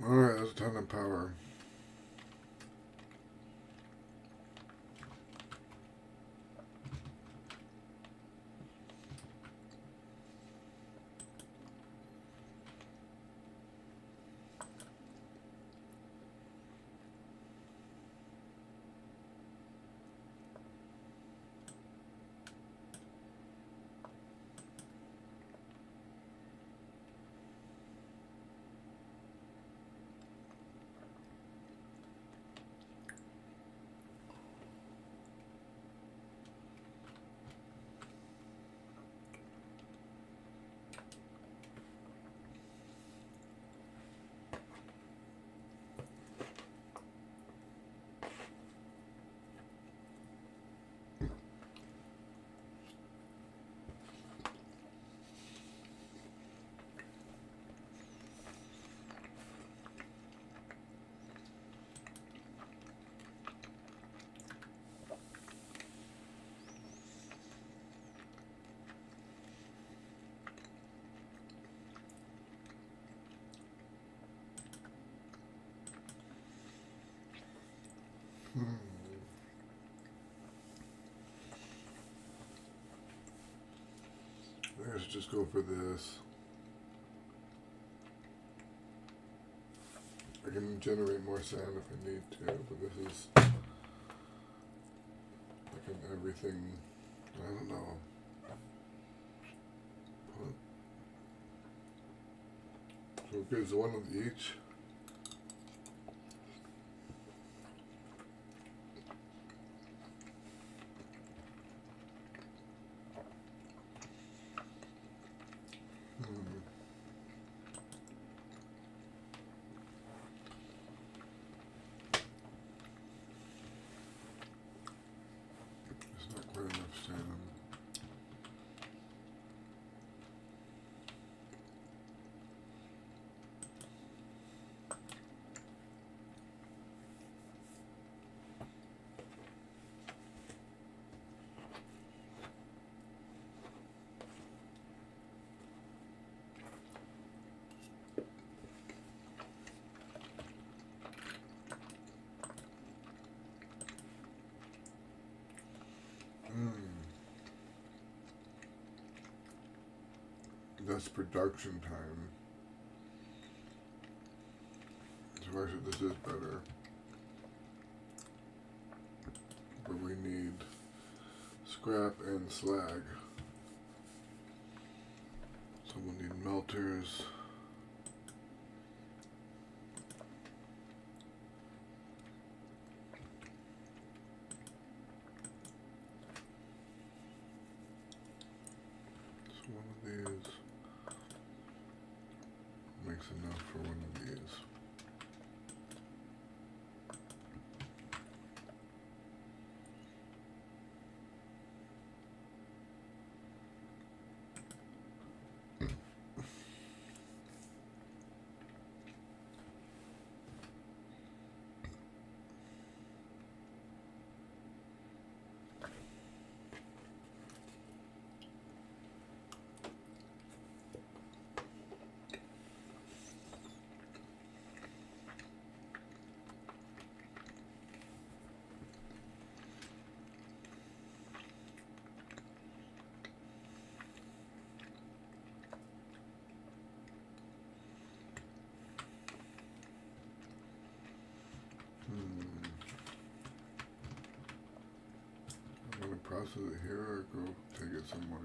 Alright, that's a ton of power. I should just go for this. I can generate more sand if I need to, but this is like an everything. I don't know. So it gives one of each. It's not quite enough sand. That's production time. So actually this is better. But we need scrap and slag. So we'll need melters. So one of these makes enough for one of these. I'm gonna process it here or go take it somewhere.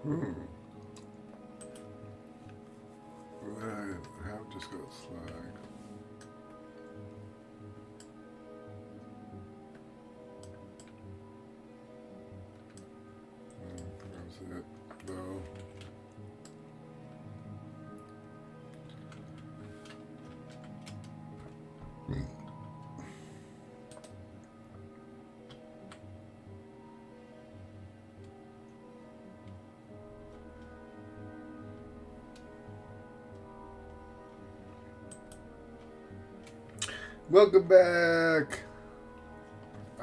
Hmm. I have just got slag. That's it, though. Welcome back!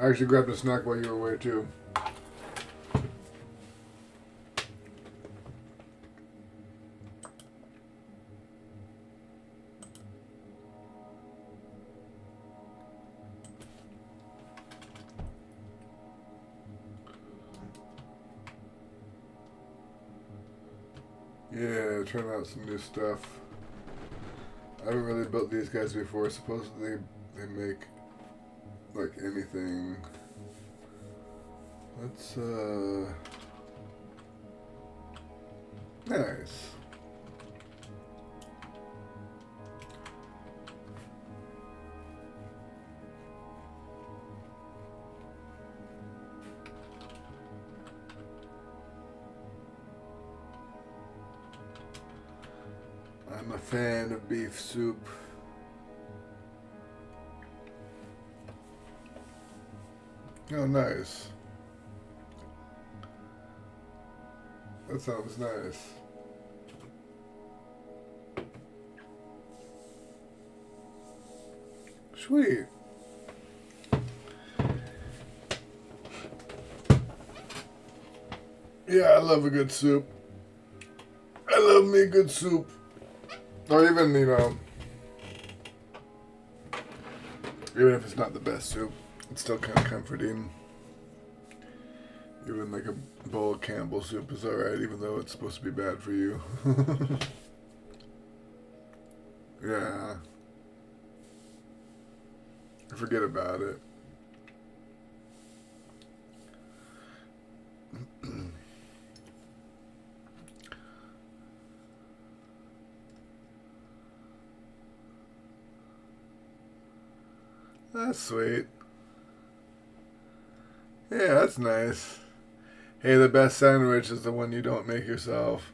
I actually grabbed a snack while you were away, too. Yeah, trying out some new stuff. I haven't really built these guys before. Supposedly they make like anything. Let's nice. I'm a fan of beef soup. Oh, nice. That sounds nice. Sweet. Yeah, I love a good soup. I love me a good soup. Or even, even if it's not the best soup, it's still kind of comforting. Even like a bowl of Campbell soup is alright, even though it's supposed to be bad for you. Yeah. Forget about it. That's sweet. Yeah, that's nice. Hey, the best sandwich is the one you don't make yourself.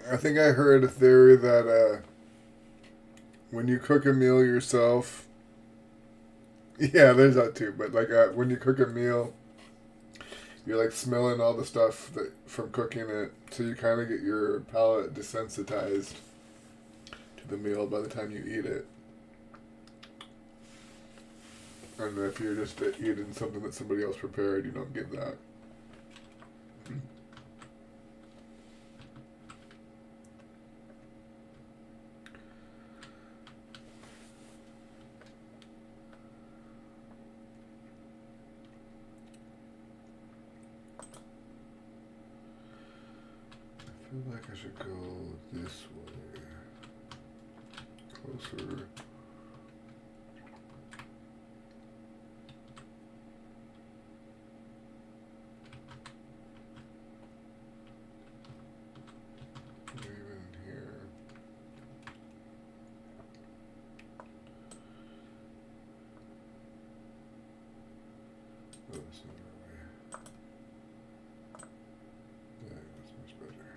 I think I heard a theory that when you cook a meal yourself, yeah, there's that too. But like when you cook a meal, you're like smelling all the stuff that from cooking it, so you kind of get your palate desensitized to the meal by the time you eat it. And if you're just eating something that somebody else prepared, you don't get that. I feel like I should go this way. Closer. Even here. Oh, that's not the way. Yeah, that's much better.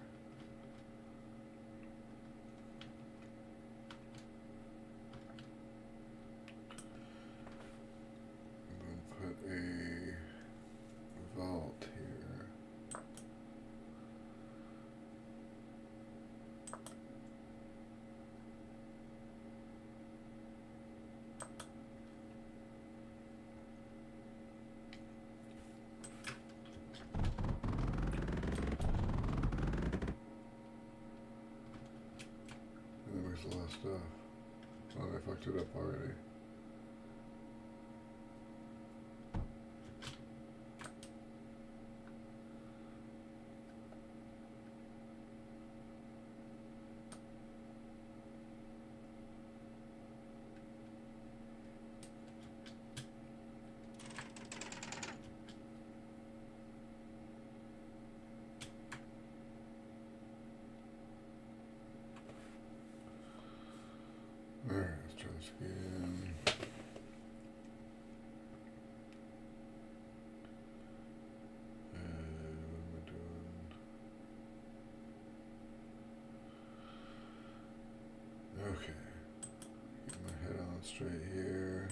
I'm going to put a vault here. And that makes a lot of stuff. Oh, I fucked it up already. Skin. What am I doing? Okay. Get my head on straight here.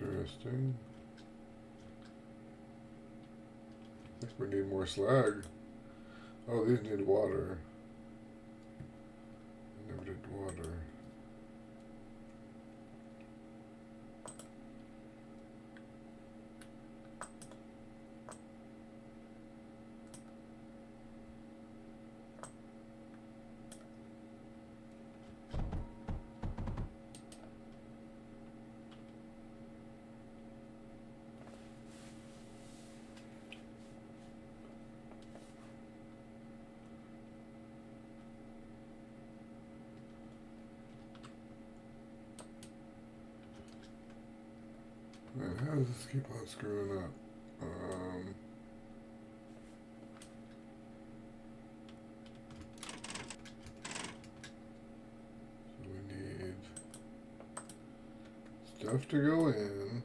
Interesting. I think we need more slag. Oh, these need water. I never did water. Man, how does this keep on screwing up? So we need stuff to go in.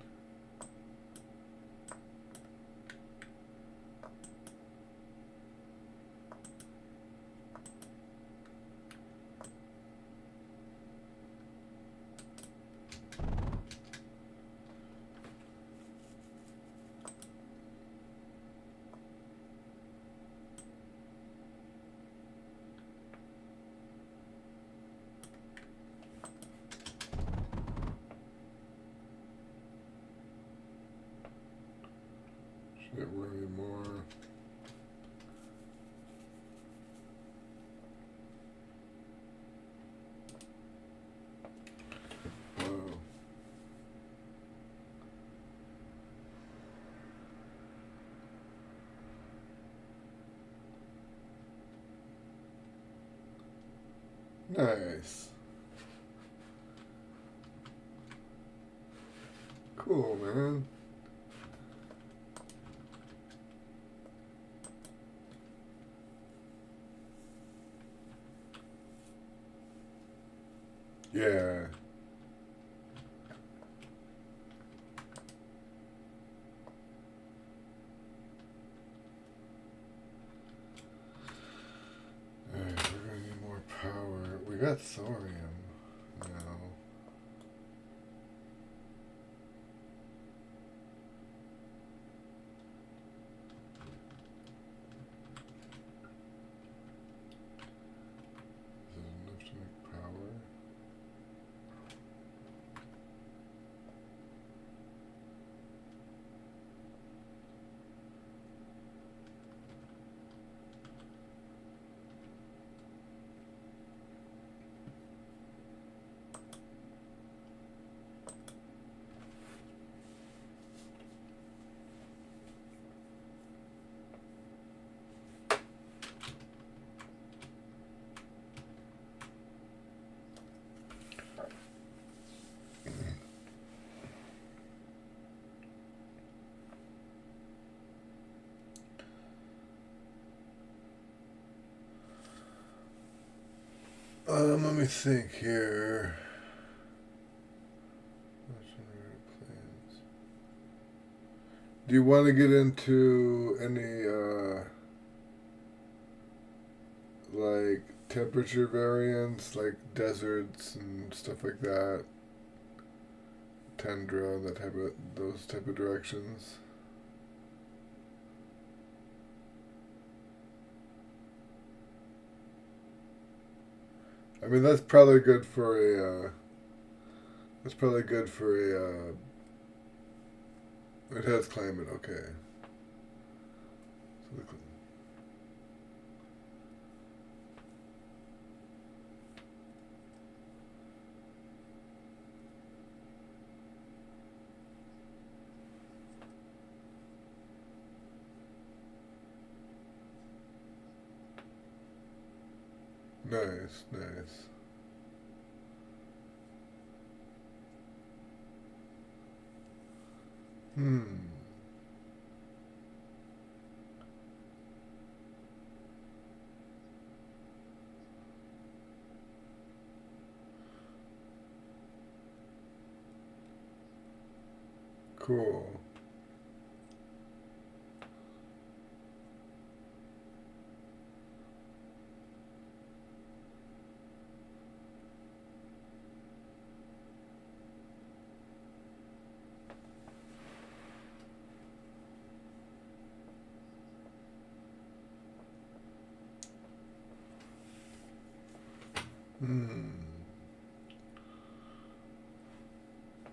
Shit, where need more? Whoa. Nice. Cool, man. Yeah. Alright, we're gonna need more power. We got thorium now. Is it enough to make power? Let me think here. Do you want to get into any like temperature variants, like deserts and stuff like that? Tundra, that type of those type of directions. I mean, that's probably good for a. That's probably good for a. It has climate, okay. So nice, nice. Hmm. Cool. Hmm.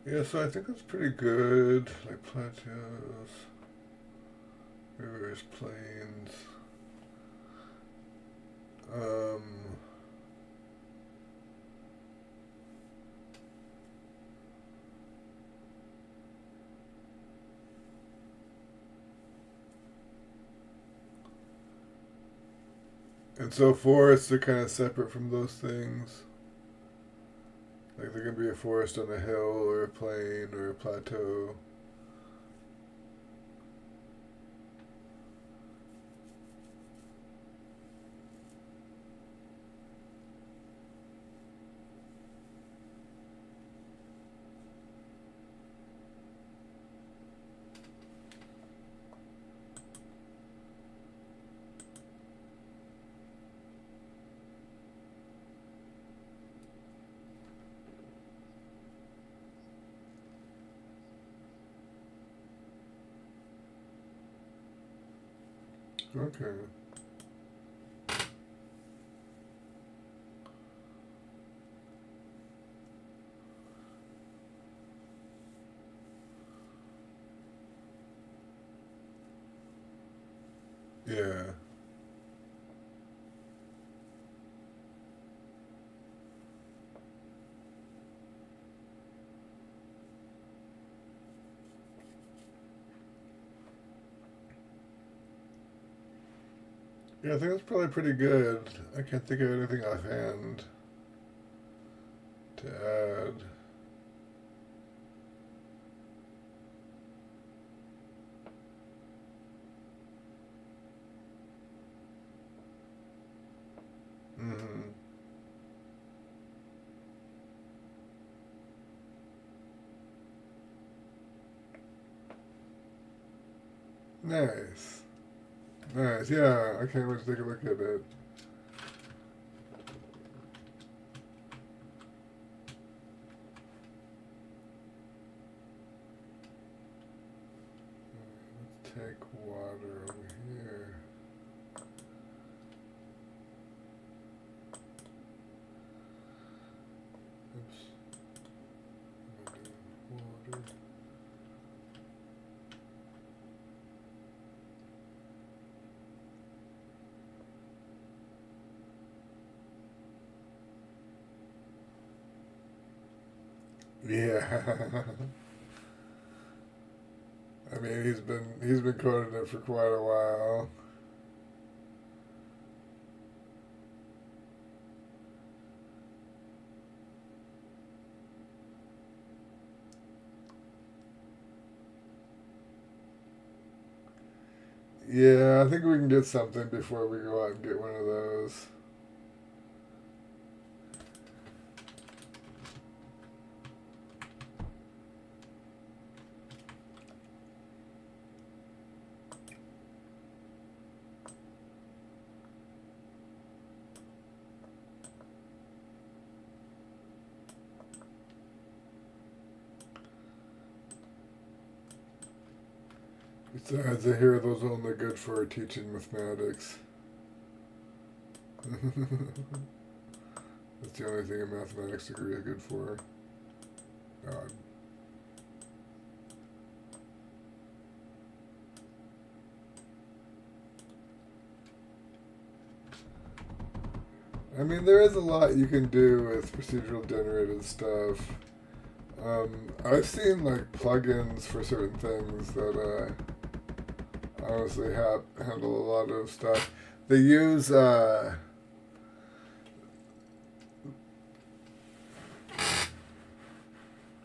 Yeah, so I think that's pretty good. Like plateaus, rivers, plains. Um, and so forests are kind of separate from those things. Like there can be a forest on a hill or a plain or a plateau. Okay. Yeah. Yeah, I think that's probably pretty good. I can't think of anything offhand to add. Hmm. Nice. Nice. Yeah, I can't wait to take a look at it. Let's take water over here. Oops. Am I doing water? Yeah. I mean, he's been quoting it for quite a while. Yeah, I think we can get something before we go out and get one of those. Besides, I hear those only good for teaching mathematics. That's the only thing a mathematics degree is good for. God. I mean, there is a lot you can do with procedural generated stuff. I've seen like plugins for certain things that honestly handle a lot of stuff. They use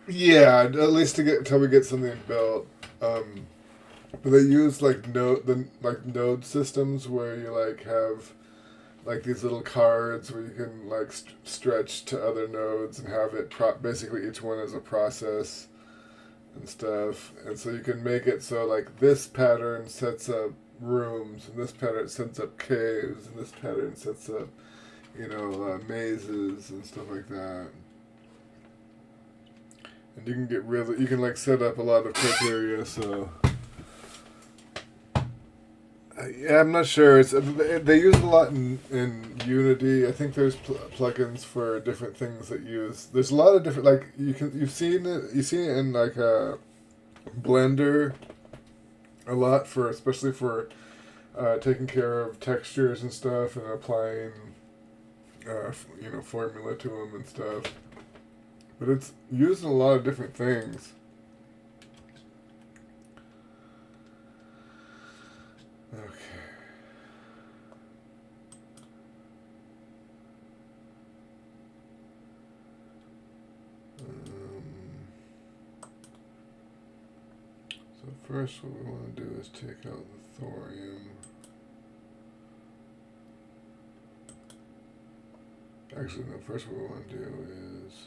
yeah, at least to get till we get something built. But they use like node systems where you like have like these little cards where you can like stretch to other nodes and have it basically each one as a process and stuff. And so you can make it so like this pattern sets up rooms and this pattern sets up caves and this pattern sets up mazes and stuff like that. And you can you can like set up a lot of criteria. So yeah, I'm not sure. They use a lot in Unity. I think there's plugins for different things that use. There's a lot of different like you've seen it in like Blender a lot for especially for taking care of textures and stuff and applying formula to them and stuff. But it's used in a lot of different things. Okay. So first what we want to do is take out the thorium. Actually, no, first what we want to do is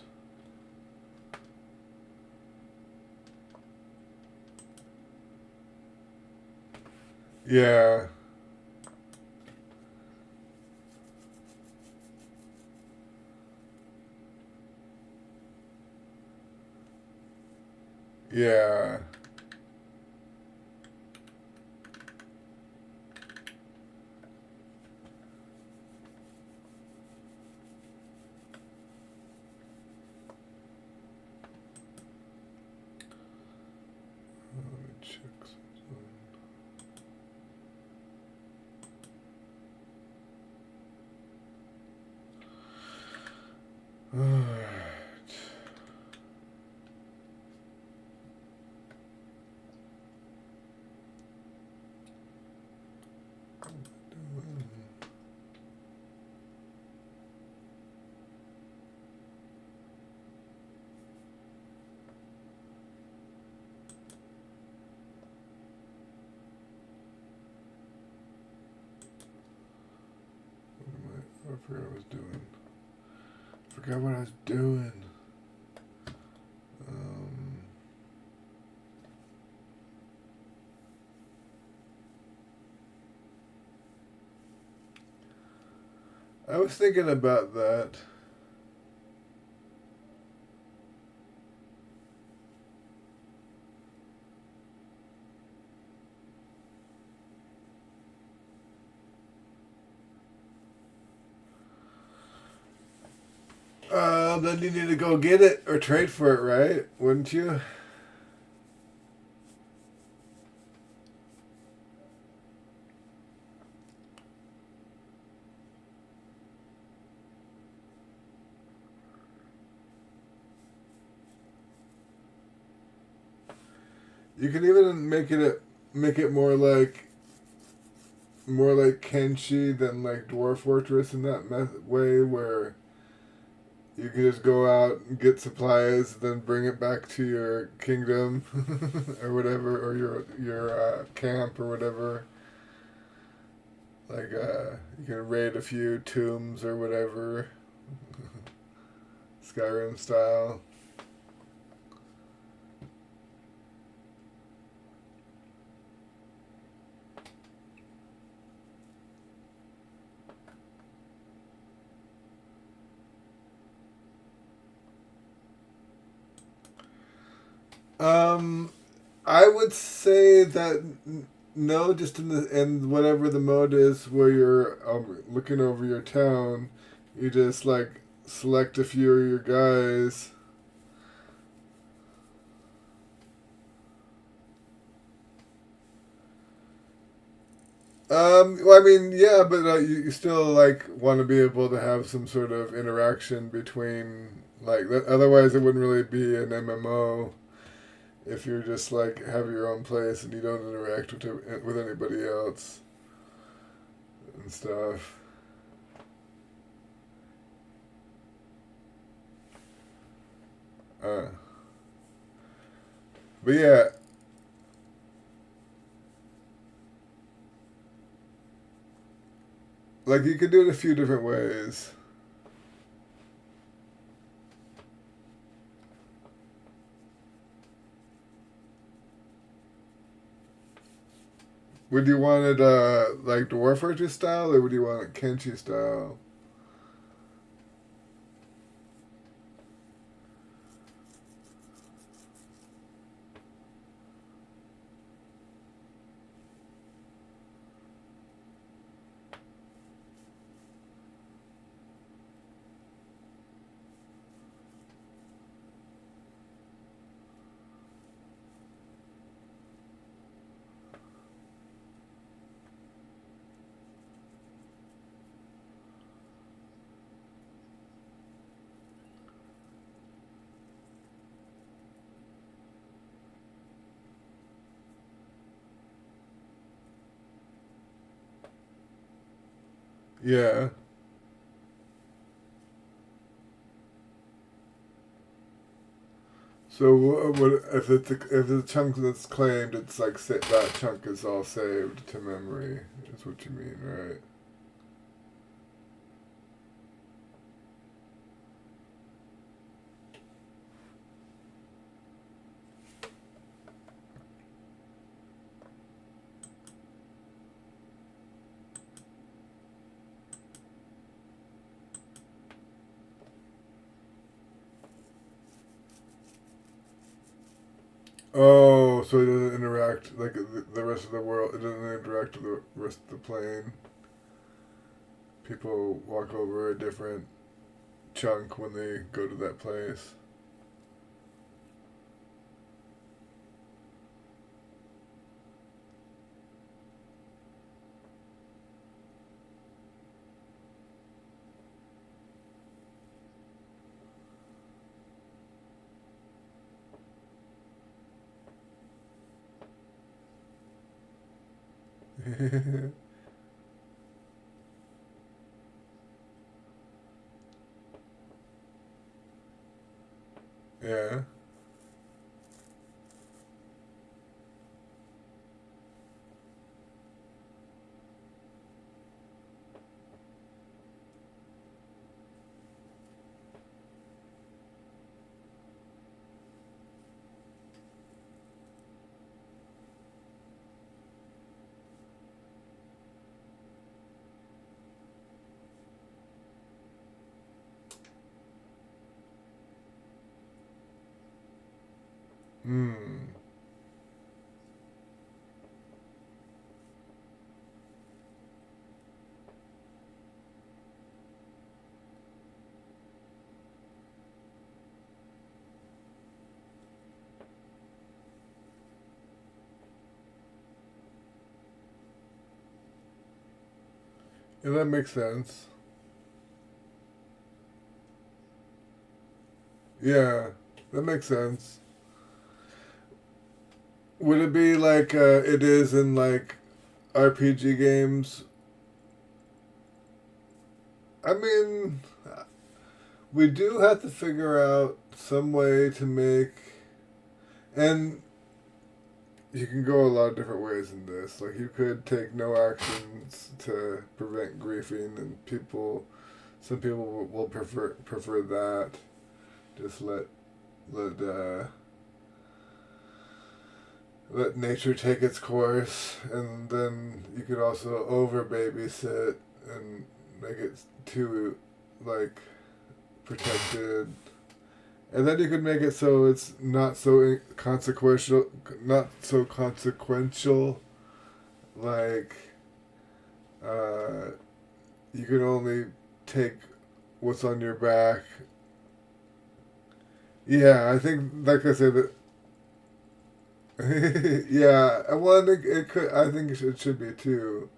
yeah. Yeah. Let me check something. Alright. I forgot what I was doing. Forgot what I was doing. I was thinking about that. Then you need to go get it or trade for it, right? Wouldn't you? You can even make it more like Kenshi than like Dwarf Fortress in that way where you can just go out and get supplies, then bring it back to your kingdom, or whatever, or your camp or whatever. Like you can raid a few tombs or whatever, Skyrim style. I would say that no, just in whatever the mode is where you're looking over your town, you just like select a few of your guys. Well, I mean, yeah, but you still like want to be able to have some sort of interaction between like that. Otherwise, it wouldn't really be an MMO if you're just like have your own place and you don't interact with anybody else and stuff. Uh, but yeah, like you could do it a few different ways. Would you want it like Dwarf Archer style, or would you want it Kenshi style? Yeah. So what if the chunk that's claimed, it's like that chunk is all saved to memory? Is what you mean, right? Oh, so it doesn't interact like the rest of the world. It doesn't interact with the rest of the plane. People walk over a different chunk when they go to that place. Yeah. Hmm. Yeah, that makes sense. Yeah, that makes sense. Would it be like it is in like RPG games? I mean, we do have to figure out some way to make, and you can go a lot of different ways in this. Like you could take no actions to prevent griefing, and some people will prefer that. Just let let nature take its course, and then you could also over babysit and make it too like protected. And then you could make it so it's not so consequential. Like, uh, you can only take what's on your back. Yeah, I think, like I said, that. Yeah, well, I think it could. I think it should be too,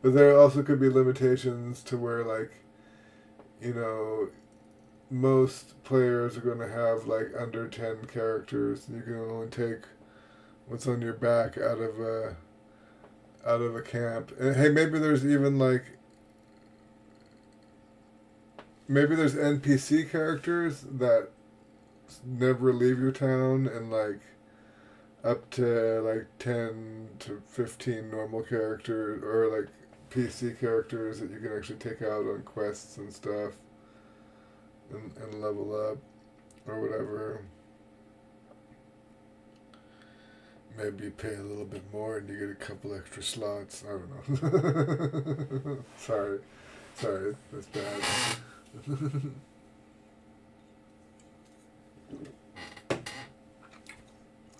but there also could be limitations to where, like, you know, most players are going to have like under 10 characters. You can only take what's on your back out of a camp. And hey, maybe there's even like maybe there's NPC characters that never leave your town, and like up to like 10 to 15 normal characters, or like PC characters that you can actually take out on quests and stuff, and level up or whatever. Maybe you pay a little bit more and you get a couple extra slots. I don't know. Sorry, that's bad.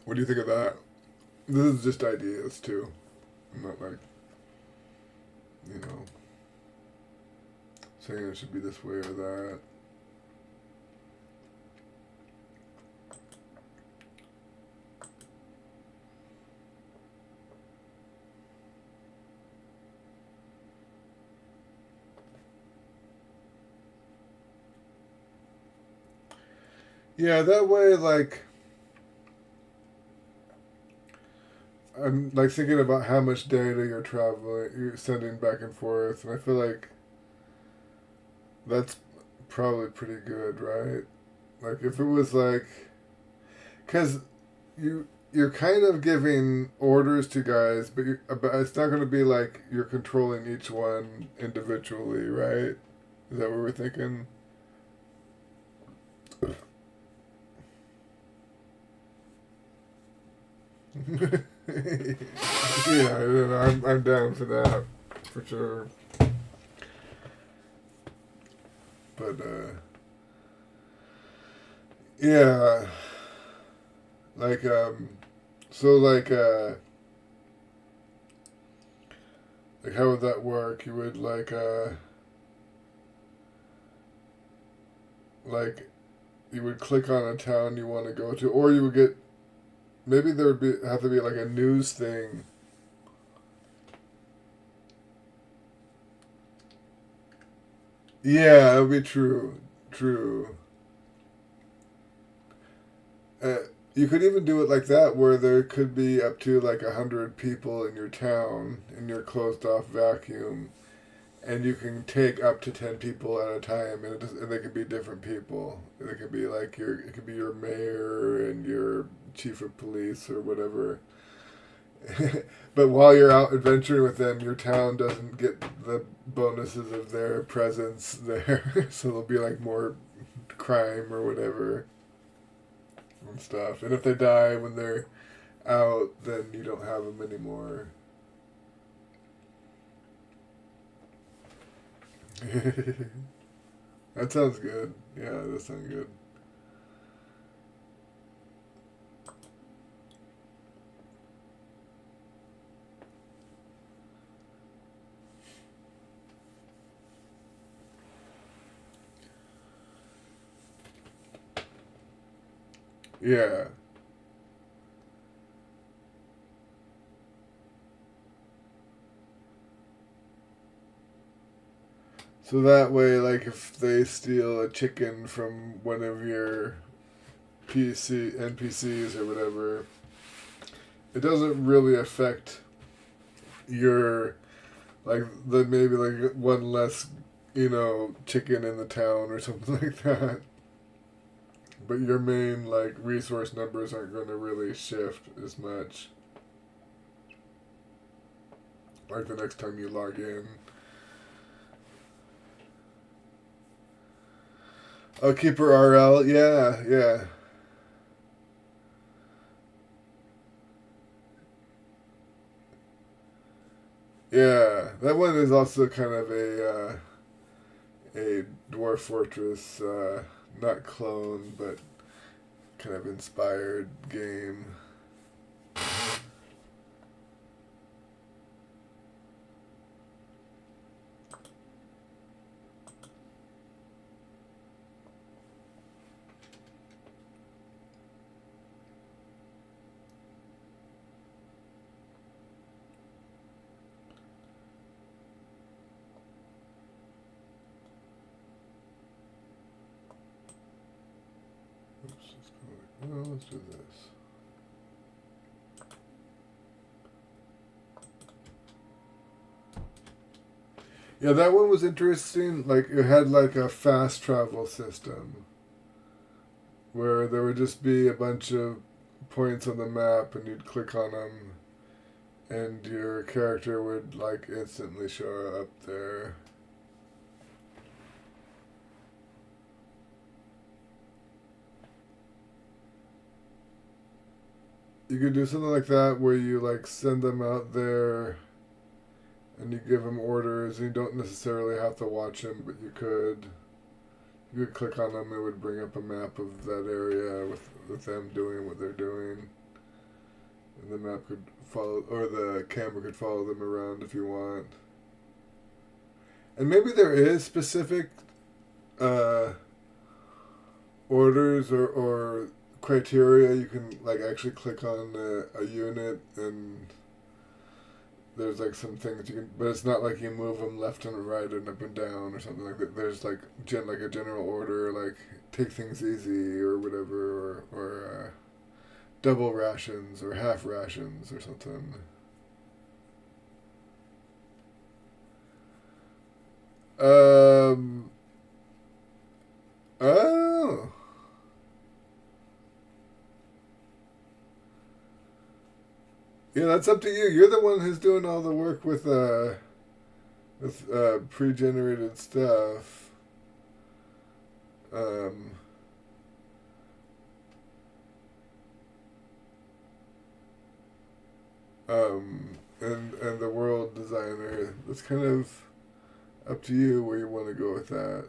What do you think of that? This is just ideas too. I'm not like, you know, saying it should be this way or that. Yeah, that way, like, I'm like thinking about how much data you're sending back and forth, and I feel like that's probably pretty good, right? Like, if it was like, because you're kind of giving orders to guys, but it's not going to be like you're controlling each one individually, right? Is that what we're thinking? Yeah, I'm down for that, for sure. But yeah, like so like how would that work? You would like you would click on a town you want to go to, or you would get, maybe there would have to be like a news thing. Yeah, that would be true. True. Uh, you could even do it like that, where there could be up to like 100 people in your town, in your closed off vacuum, and you can take up to 10 people at a time, and they could be different people. It could be like it could be your mayor and your chief of police or whatever. But while you're out adventuring with them, your town doesn't get the bonuses of their presence there, so there'll be like more crime or whatever and stuff. And if they die when they're out, then you don't have them anymore. That sounds good. Yeah, that sounds good. Yeah. So that way, like, if they steal a chicken from one of your NPCs or whatever, it doesn't really affect your, like, the maybe like one less, chicken in the town or something like that. But your main like resource numbers aren't going to really shift as much. Like the next time you log in. Oh, Keeper RL, yeah, yeah. Yeah, that one is also kind of a Dwarf Fortress, not clone, but kind of inspired game. just go like, oh, let's do this. Yeah, that one was interesting. Like, it had like a fast travel system where there would just be a bunch of points on the map and you'd click on them and your character would like instantly show up there. You could do something like that where you like send them out there and you give them orders and you don't necessarily have to watch them, but you could. You could click on them, it would bring up a map of that area with them doing what they're doing. And the map could follow, or the camera could follow them around if you want. And maybe there is specific orders or criteria. You can like actually click on a unit and there's like some things you can, but it's not like you move them left and right and up and down or something like that. There's like like a general order, like take things easy or whatever, or double rations or half rations or something. Oh. Yeah, that's up to you. You're the one who's doing all the work with pre-generated stuff. Um, and the world designer. That's kind of up to you where you want to go with that.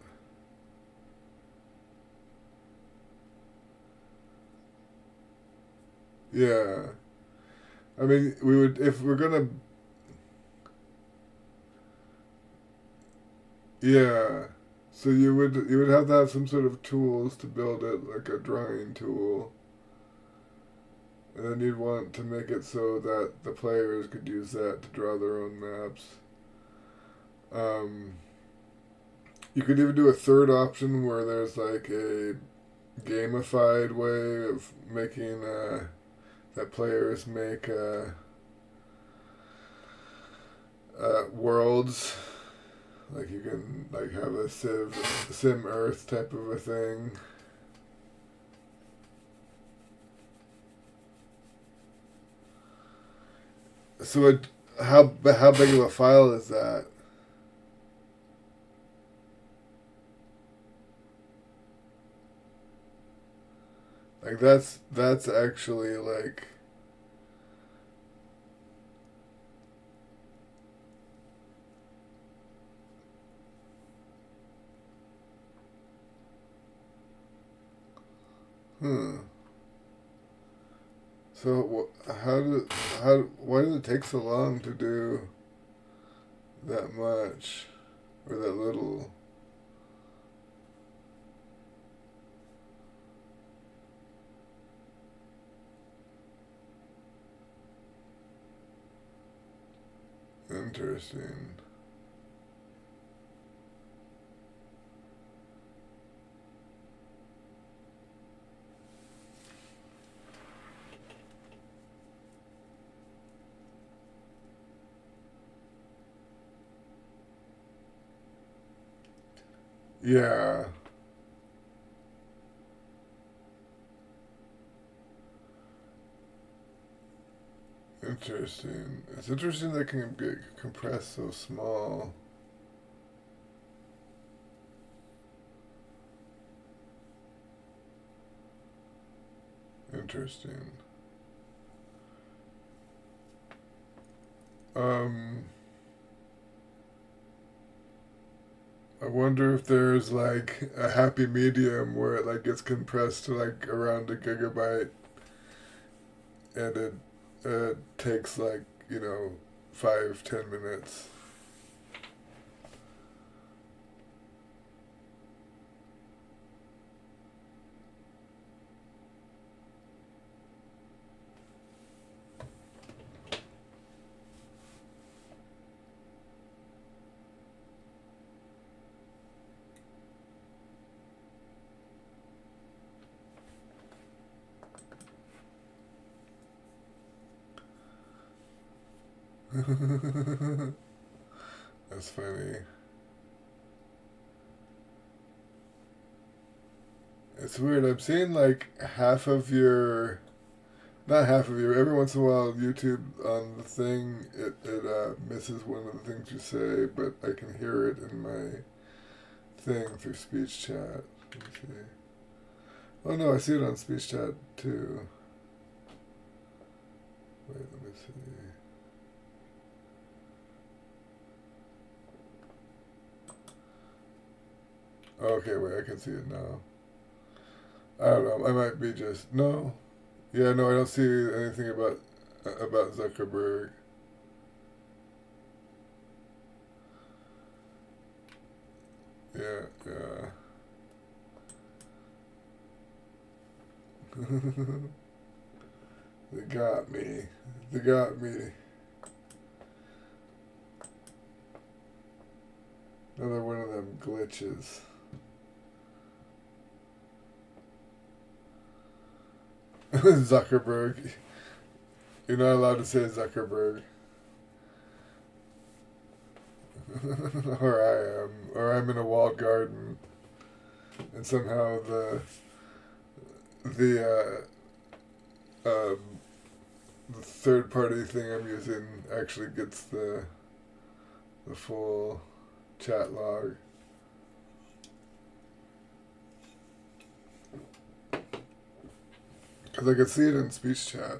Yeah. I mean, we would if we're gonna. Yeah. So you would have to have some sort of tools to build it, like a drawing tool. And then you'd want to make it so that the players could use that to draw their own maps. Um, you could even do a third option where there's like a gamified way of making that players make worlds. Like you can like have a Sim Earth type of a thing. So how big of a file is that? Like that's actually like hmm. So why does it take so long to do that much or that little? Interesting. Yeah. Interesting. It's interesting that can get compressed so small. Interesting. Um, I wonder if there's like a happy medium where it like gets compressed to like around a gigabyte, and it takes like 5-10 minutes. That's funny. It's weird. I'm seeing like half of your, not half of your. Every once in a while, YouTube on the thing it misses one of the things you say, but I can hear it in my thing through speech chat. Let me see. Oh no, I see it on speech chat too. Wait, let me see. Okay, wait, I can see it now. I don't know. I might be just no. Yeah, no, I don't see anything about Zuckerberg. Yeah, yeah. They got me. They got me. Another one of them glitches. Zuckerberg. You're not allowed to say Zuckerberg. Or I am. Or I'm in a walled garden. And somehow the third party thing I'm using actually gets the full chat log. Because I could see it in speech chat.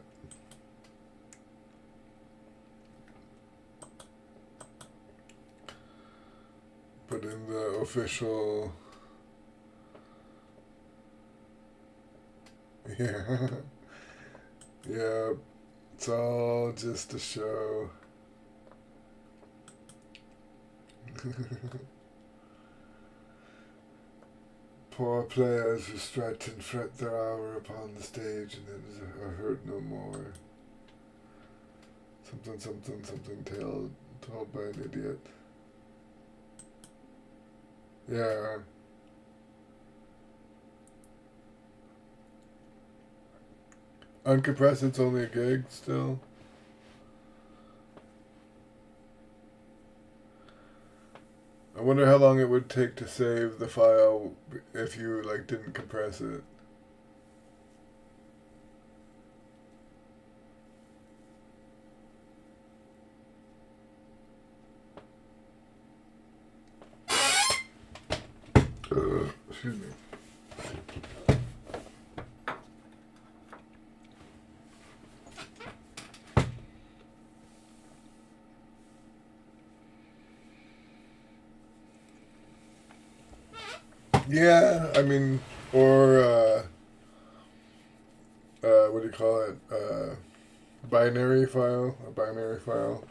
But in the official... Yeah. Yeah. It's all just a show. Poor players who strut and fret their hour upon the stage and then are heard no more. Something told by an idiot. Yeah. Uncompressed, it's only a gig still. I wonder how long it would take to save the file if you like didn't compress it. Excuse me. Yeah, I mean, or what do you call it? Binary file, a binary file.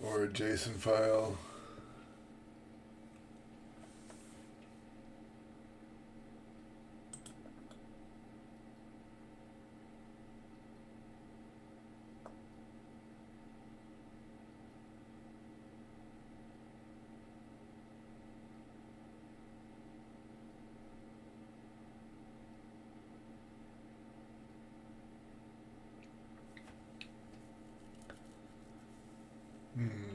Or a JSON file. Hmm.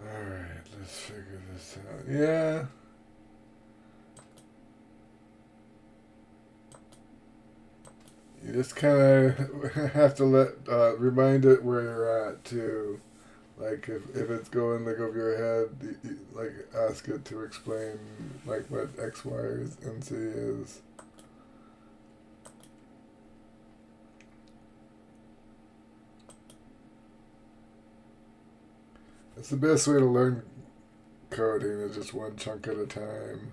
Alright, let's figure this out. Yeah. You just kind of have to remind it where you're at too. Like if it's going like over your head, like ask it to explain like what X, Y, and Z is. It's the best way to learn coding is just one chunk at a time.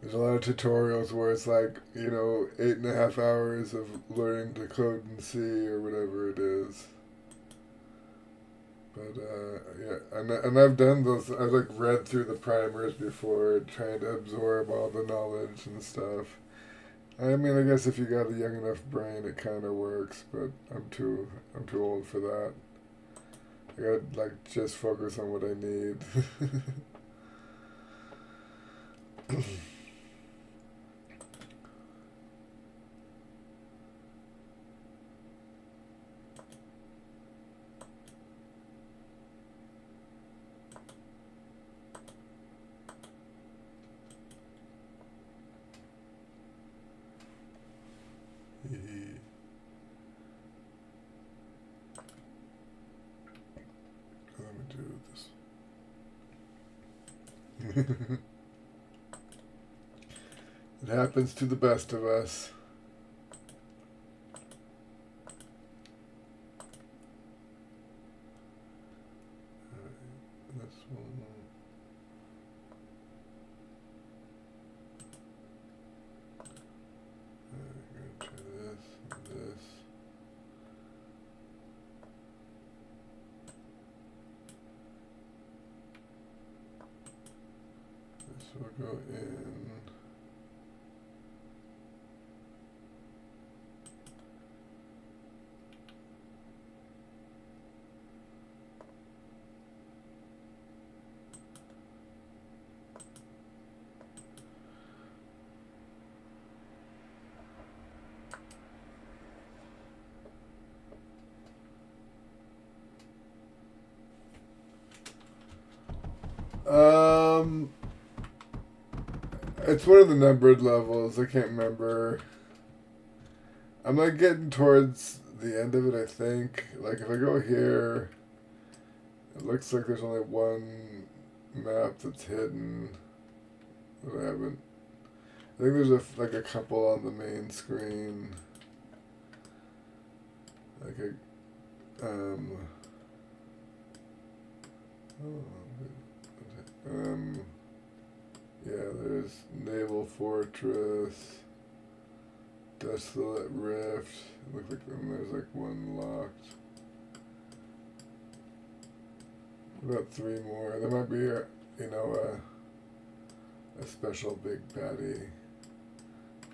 There's a lot of tutorials where it's like, 8.5 hours of learning to code in C or whatever it is. But yeah, and I've done those. I've like read through the primers before, trying to absorb all the knowledge and stuff. I mean, I guess if you got a young enough brain, it kind of works. But I'm too old for that. I gotta like just focus on what I need. Let me do this. It happens to the best of us. This one. I'm gonna try this and this. This will go in. It's one of the numbered levels. I can't remember. I'm like getting towards the end of it, I think. Like if I go here, it looks like there's only one map that's hidden that I haven't. I think there's like a couple on the main screen. Like a yeah, there's Naval Fortress, Desolate Rift. Looks like there's like one locked. About 3 more. There might be a special big baddie.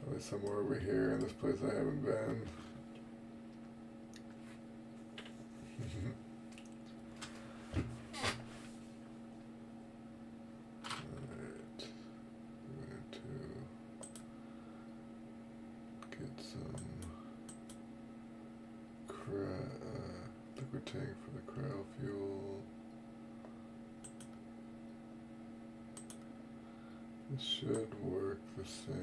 Probably somewhere over here in this place I haven't been. Liquid tank for the cryo fuel. This should work the same.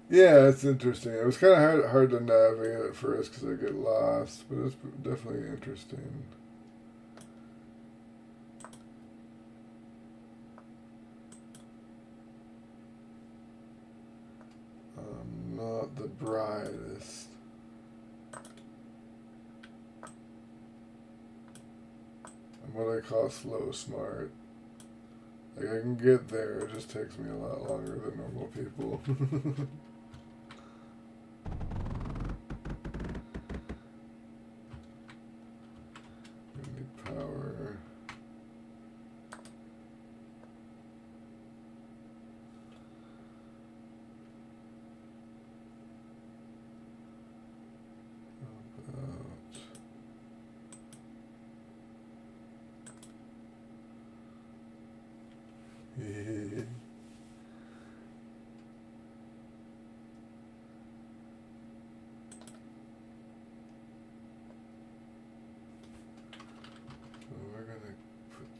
Yeah, it's interesting. It was kind of hard to navigate at first because I get lost, but it's definitely interesting. I'm not the brightest. I'm what I call slow smart. Like I can get there, it just takes me a lot longer than normal people. Power.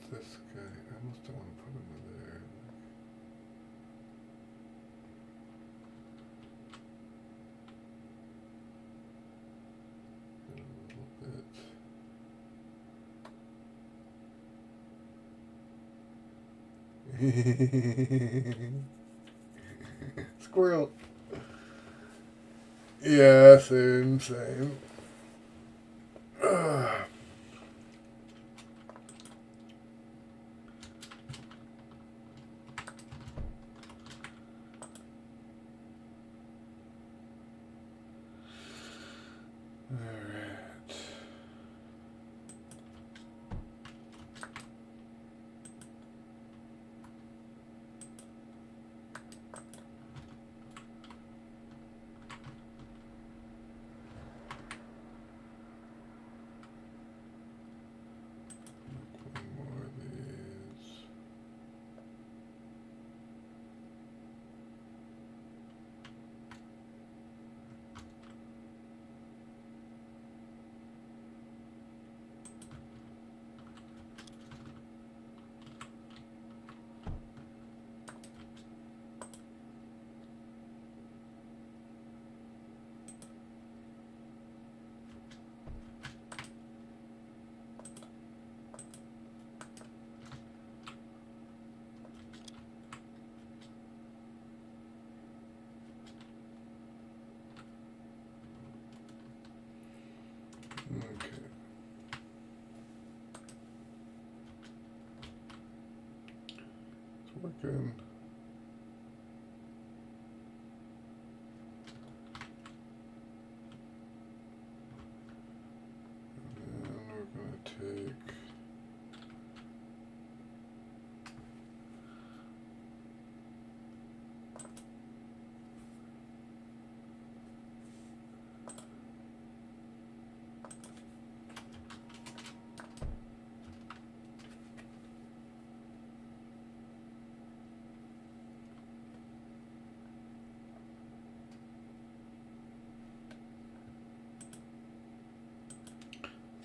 This guy, I almost don't want to put him in there. A little bit. Squirrel. Yeah, same. Alright. One more of these. Okay. It's working. And then we're going to take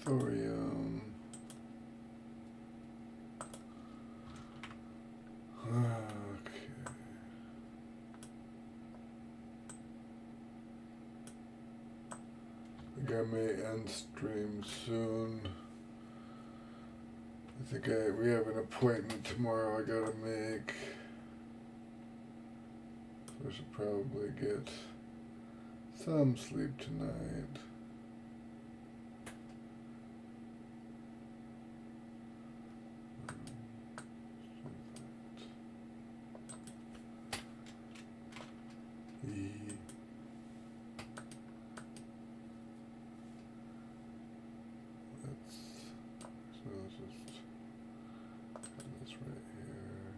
thorium. Okay. I think I may end stream soon. I think we have an appointment tomorrow I gotta make. So I should probably get some sleep tonight. Let's just put this right here.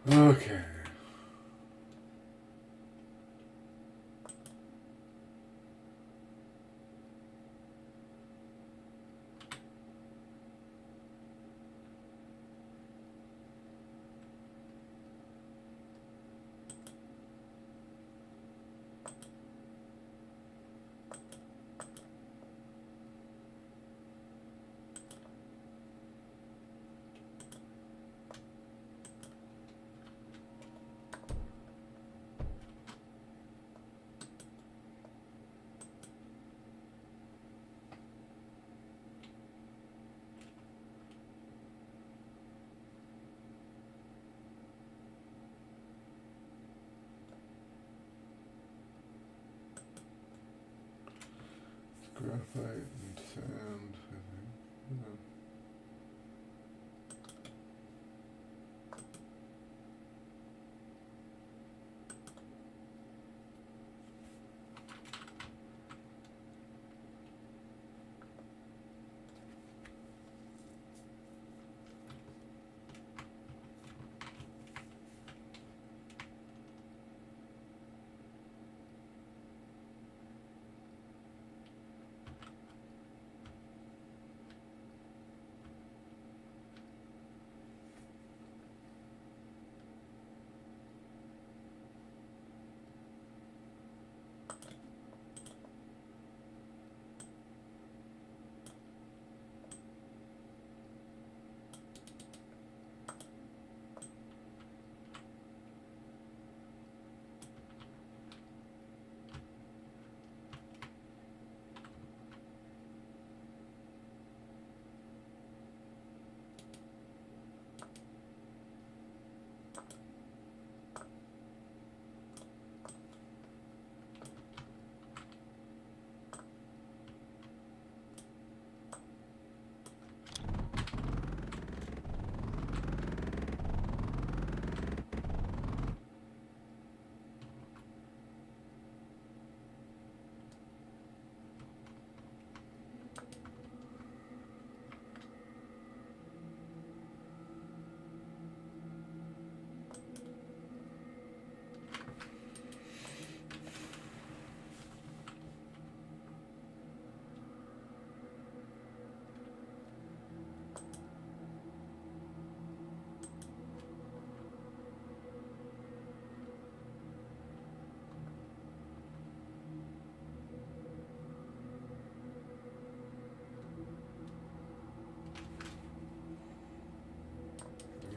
Okay. Graphite and sand, I think. Yeah.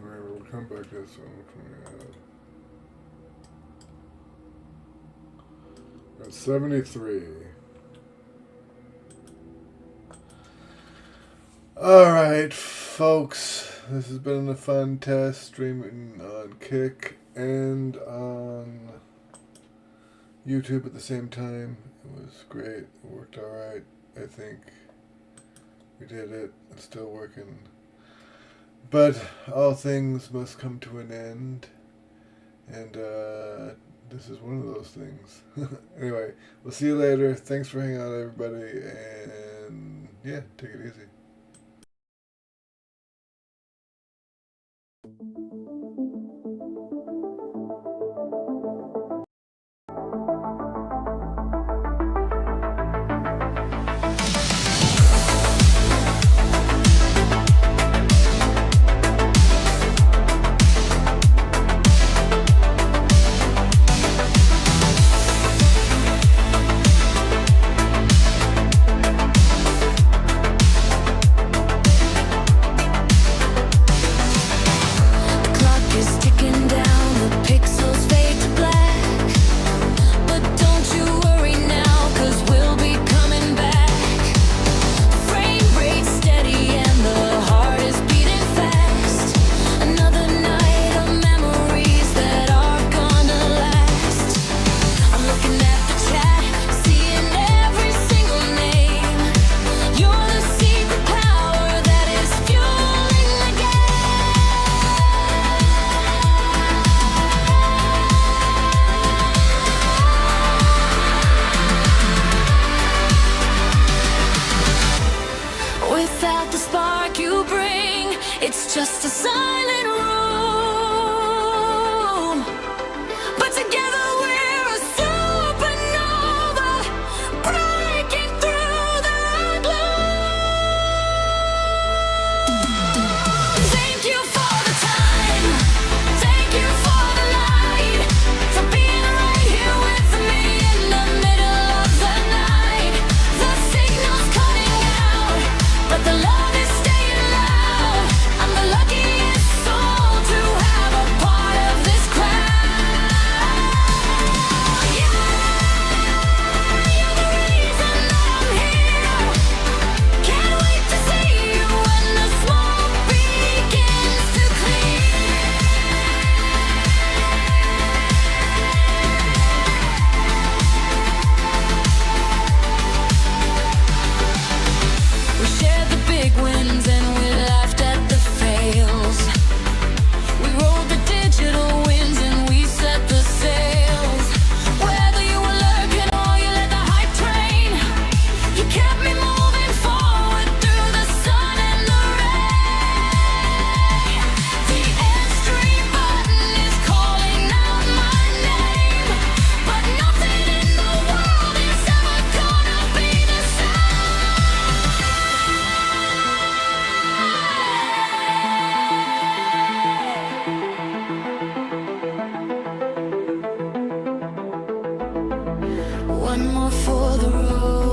Alright, we'll come back to this one. Which one we have? Got 73. Alright, folks. This has been a fun test streaming on Kick and on YouTube at the same time. It was great. It worked alright. I think we did it. It's still working. But all things must come to an end. And this is one of those things. Anyway, we'll see you later. Thanks for hanging out, everybody. And yeah, take it easy. Without the spark you bring, it's just a silent room. one more for the road.